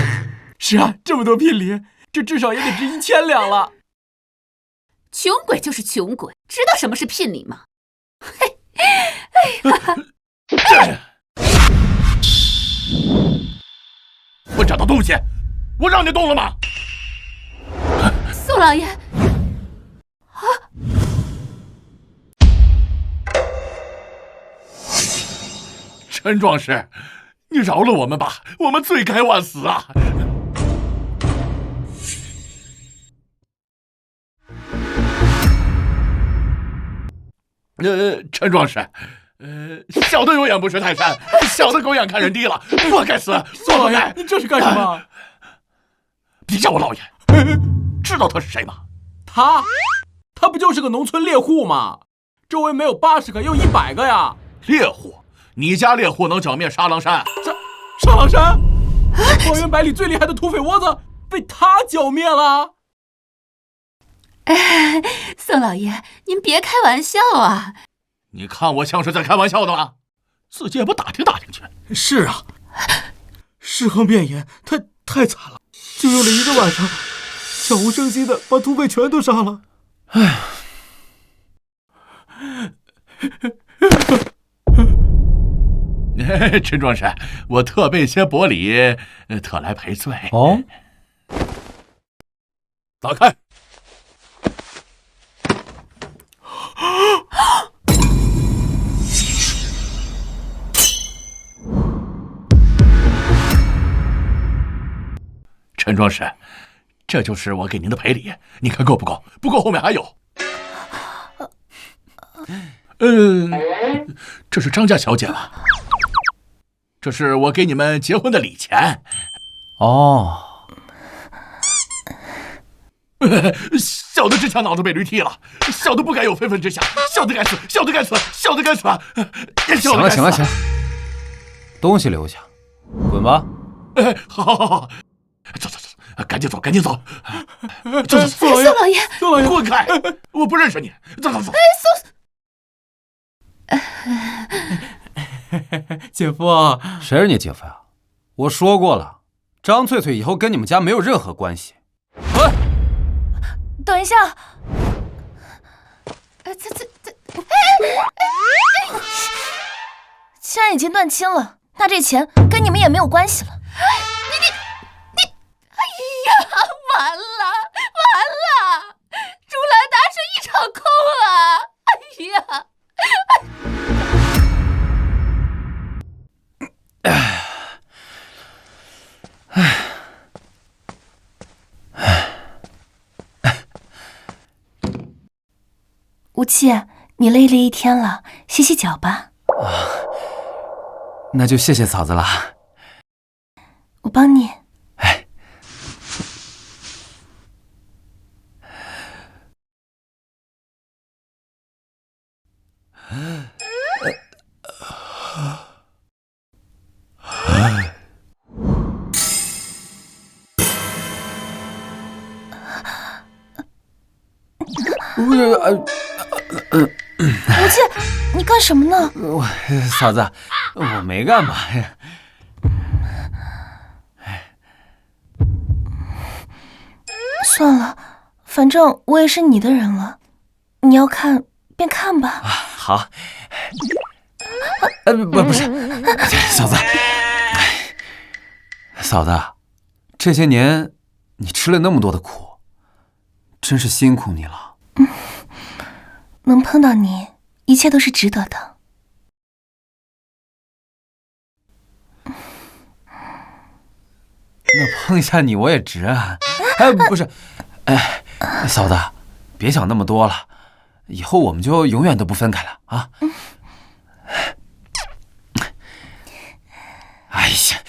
是啊，这么多聘礼，这至少也得值1000两了。穷鬼就是穷鬼，知道什么是聘礼吗？嘿，混账的东西，我让你动了吗？宋老爷，陈壮士，你饶了我们吧，我们罪该万死啊！陈壮士，小的有眼不识泰山，小的狗眼看人低了，我该死！宋老爷，你这是干什么？别叫我老爷，知道他是谁吗？他不就是个农村猎户吗？周围没有80个，有100个呀！猎户？你家猎户能剿灭沙狼山？沙狼山，方圆百里最厉害的土匪窝子被他剿灭了。宋老爷，您别开玩笑啊！你看我像是在开玩笑的吗？自己也不打听打听去。是啊，尸横遍野，太惨了，就用了1个晚上，悄无声息的把土匪全都杀了。陈壮士，我特备些薄礼，特来赔罪。哦，打开。陈壮士，这就是我给您的赔礼，你看够不够？不够，后面还有。这是张家小姐吧？这是我给你们结婚的礼钱。哦，小的之前脑子被驴踢了，小的不该有非分之想，小的该死，小的该死，小的该死！行了，东西留下，滚吧！好，走，赶紧走！宋老爷，滚开！我不认识你，走！姐夫，谁是你姐夫呀？我说过了，张翠翠以后跟你们家没有任何关系。等一下，既然已经断亲了，那这钱跟你们也没有关系了。你，哎呀，完了！竹篮打水一场空啊！哎呀！无忌，你累了一天了，洗洗脚吧。那就谢谢嫂子了。我帮你。无忌，你干什么呢？嫂子，我没干嘛呀。算了，反正我也是你的人了，你要看便看吧。好。不是，嫂子，嫂子，这些年你吃了那么多的苦，真是辛苦你了。能碰到你，一切都是值得的。那碰一下你我也值啊！不是，嫂子，别想那么多了，以后我们就永远都不分开了啊！哎呀！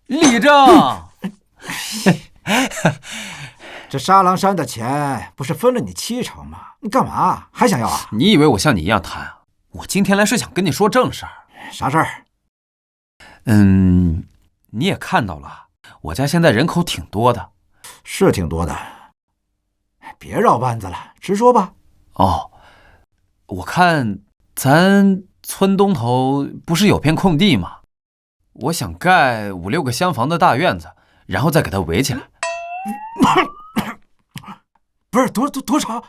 立正！这沙狼山的钱不是分了你7成吗？你干嘛还想要啊？你以为我像你一样贪啊？我今天来是想跟你说正事儿。啥事儿？你也看到了，我家现在人口挺多的。是挺多的。别绕弯子了，直说吧。哦，我看咱村东头不是有片空地吗？我想盖5、6个厢房的大院子，然后再给它围起来。不是多少？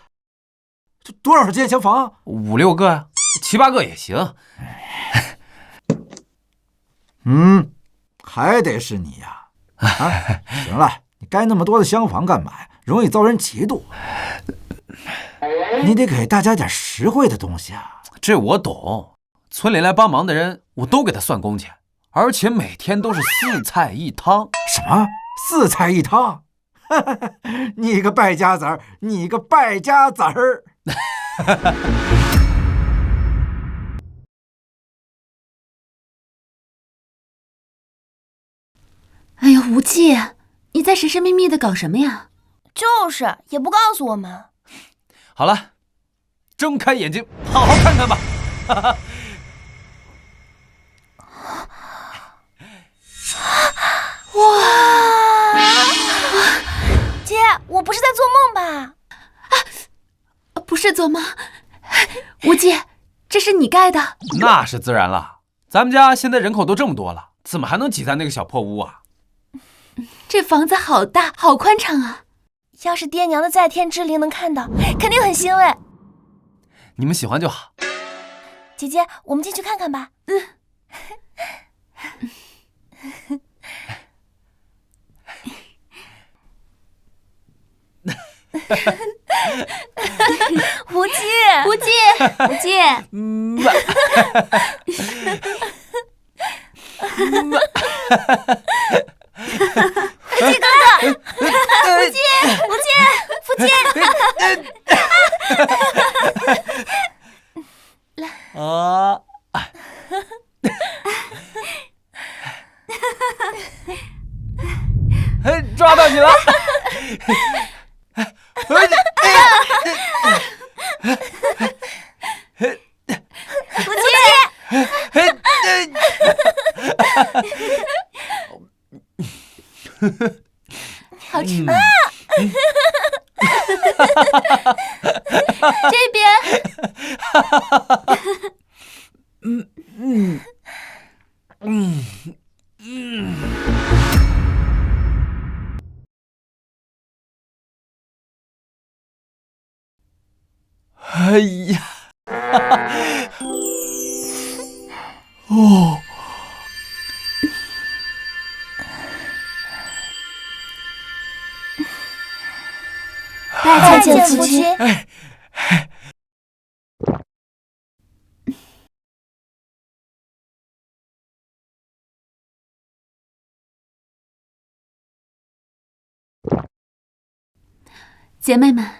多少间厢房？5、6个啊，7、8个也行。还得是你呀！行了，你盖那么多的厢房干嘛？容易遭人嫉妒。你得给大家点实惠的东西啊！这我懂，村里来帮忙的人，我都给他算工钱，而且每天都是4菜1汤。什么4菜1汤？你个败家子儿！你个败家子儿！哎呀，无忌，你在神神秘秘的搞什么呀？就是也不告诉我们。好了，睁开眼睛，好好看看吧。哇！姐，我不是在做梦吧？不是做梦。无忌，这是你盖的？那是自然了，咱们家现在人口都这么多了，怎么还能挤在那个小破屋啊？这房子好大，好宽敞啊！要是爹娘的在天之灵能看到，肯定很欣慰。你们喜欢就好。姐姐，我们进去看看吧。无忌，无忌，无忌。无忌哥哥，无忌，无忌，无忌。啊！抓到你了！无忌，好吃吗？这边。哎呀！哦。拜见夫君。姐妹们，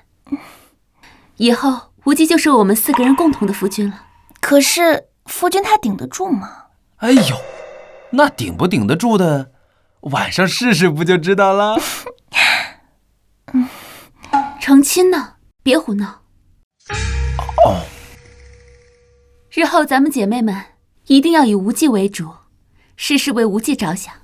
以后无忌就是我们4个人共同的夫君了。可是夫君他顶得住吗？哎呦，那顶不顶得住的，晚上试试不就知道了？成亲呢，别胡闹。哦。日后咱们姐妹们一定要以无忌为主，事事为无忌着想。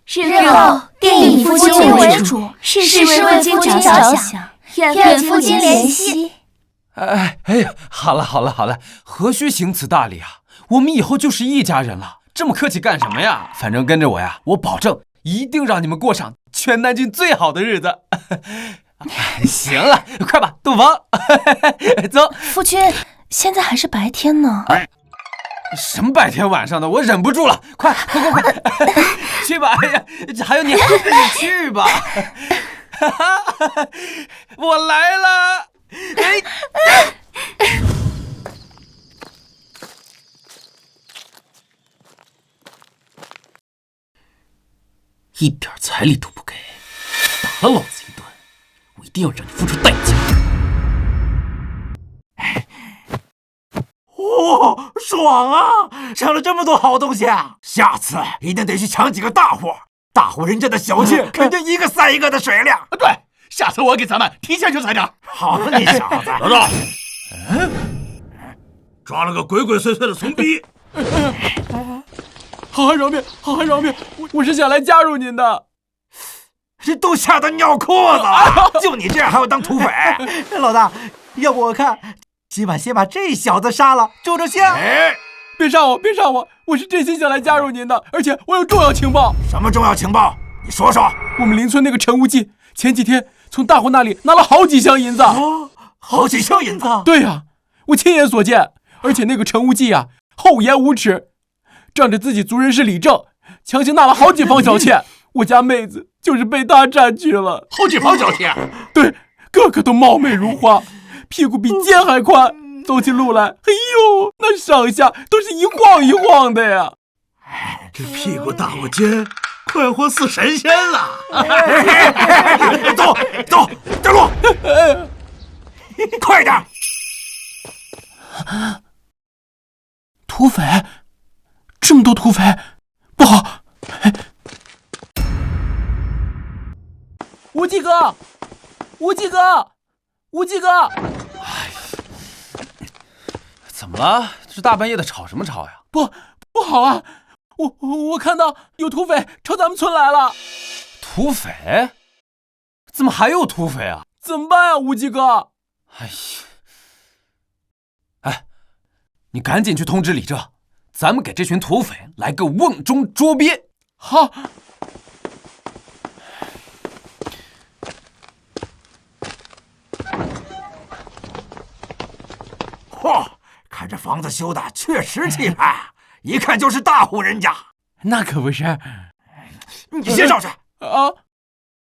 日后定以夫君为主，事事为夫君着想，愿夫君怜惜。哎呀，好了，何须行此大礼啊？我们以后就是一家人了，这么客气干什么呀？反正跟着我呀，我保证一定让你们过上全南郡最好的日子。行了，快吧，洞房，走。夫君，现在还是白天呢。什么白天晚上的，我忍不住了，快，去吧！哎呀，还有你去吧！我来了！一点彩礼都不给，打了老子一顿，我一定要让你付出代价！哦，爽啊！抢了这么多好东西啊！下次一定得去抢几个大户，大户人家的小妾肯定一个赛一个的水亮。对，下次我给咱们提前去踩点。好你小子！老赵，抓了个鬼鬼祟祟的怂逼！好汉饶命，好汉饶命！我是想来加入您的。这都吓得尿裤子了，就你这样还要当土匪？老大，要不我看今晚先把这小子杀了，助助兴。哎，别杀我，别杀我！我是真心想来加入您的，而且我有重要情报。什么重要情报？你说说。我们邻村那个陈无忌前几天从大户那里拿了好几箱银子。哦，好几箱银子？对呀，我亲眼所见。而且那个陈无忌啊，厚颜无耻，仗着自己族人是李正，强行纳了好几房小妾。我家妹子就是被他占据了。好几房小妾？对，个个都貌美如花，屁股比肩还宽，走起路来，哎呦，那上下都是一晃一晃的呀！这屁股大过肩，快活似神仙了！走走，掉路！快点！土匪，这么多土匪，不好！无忌哥，无忌哥，无忌哥！哎，怎么了？这大半夜的吵什么吵呀？不好啊！我看到有土匪朝咱们村来了。土匪？怎么还有土匪啊？怎么办啊，无忌哥？哎呀！哎，你赶紧去通知李正，咱们给这群土匪来个瓮中捉鳖。好。嚯，看这房子修的确实气派，一看就是大户人家。那可不是。你先上去啊！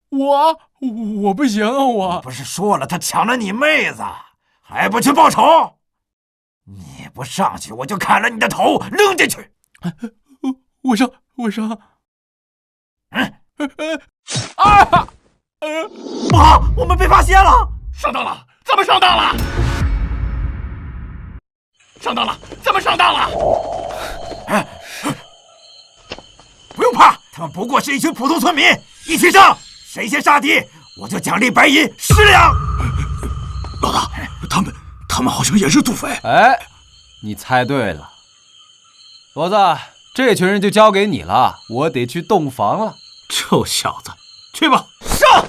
我不行啊！我不是说了他抢了你妹子，还不去报仇？你不上去，我就砍了你的头扔进去。我上。不好，我们被发现了！上当了，咱们上当了！上当了，咱们上当了！不用怕，他们不过是一群普通村民，一起上，谁先杀敌，我就奖励白银10两。老大，他们好像也是土匪。哎，你猜对了，骡子，这群人就交给你了，我得去洞房了。臭小子，去吧，上！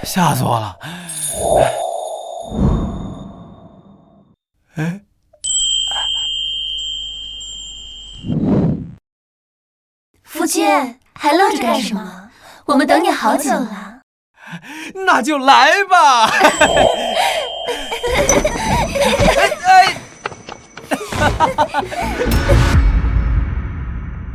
吓死我了！哎，夫君，还愣着干什么？我们等你好久了。那就来吧！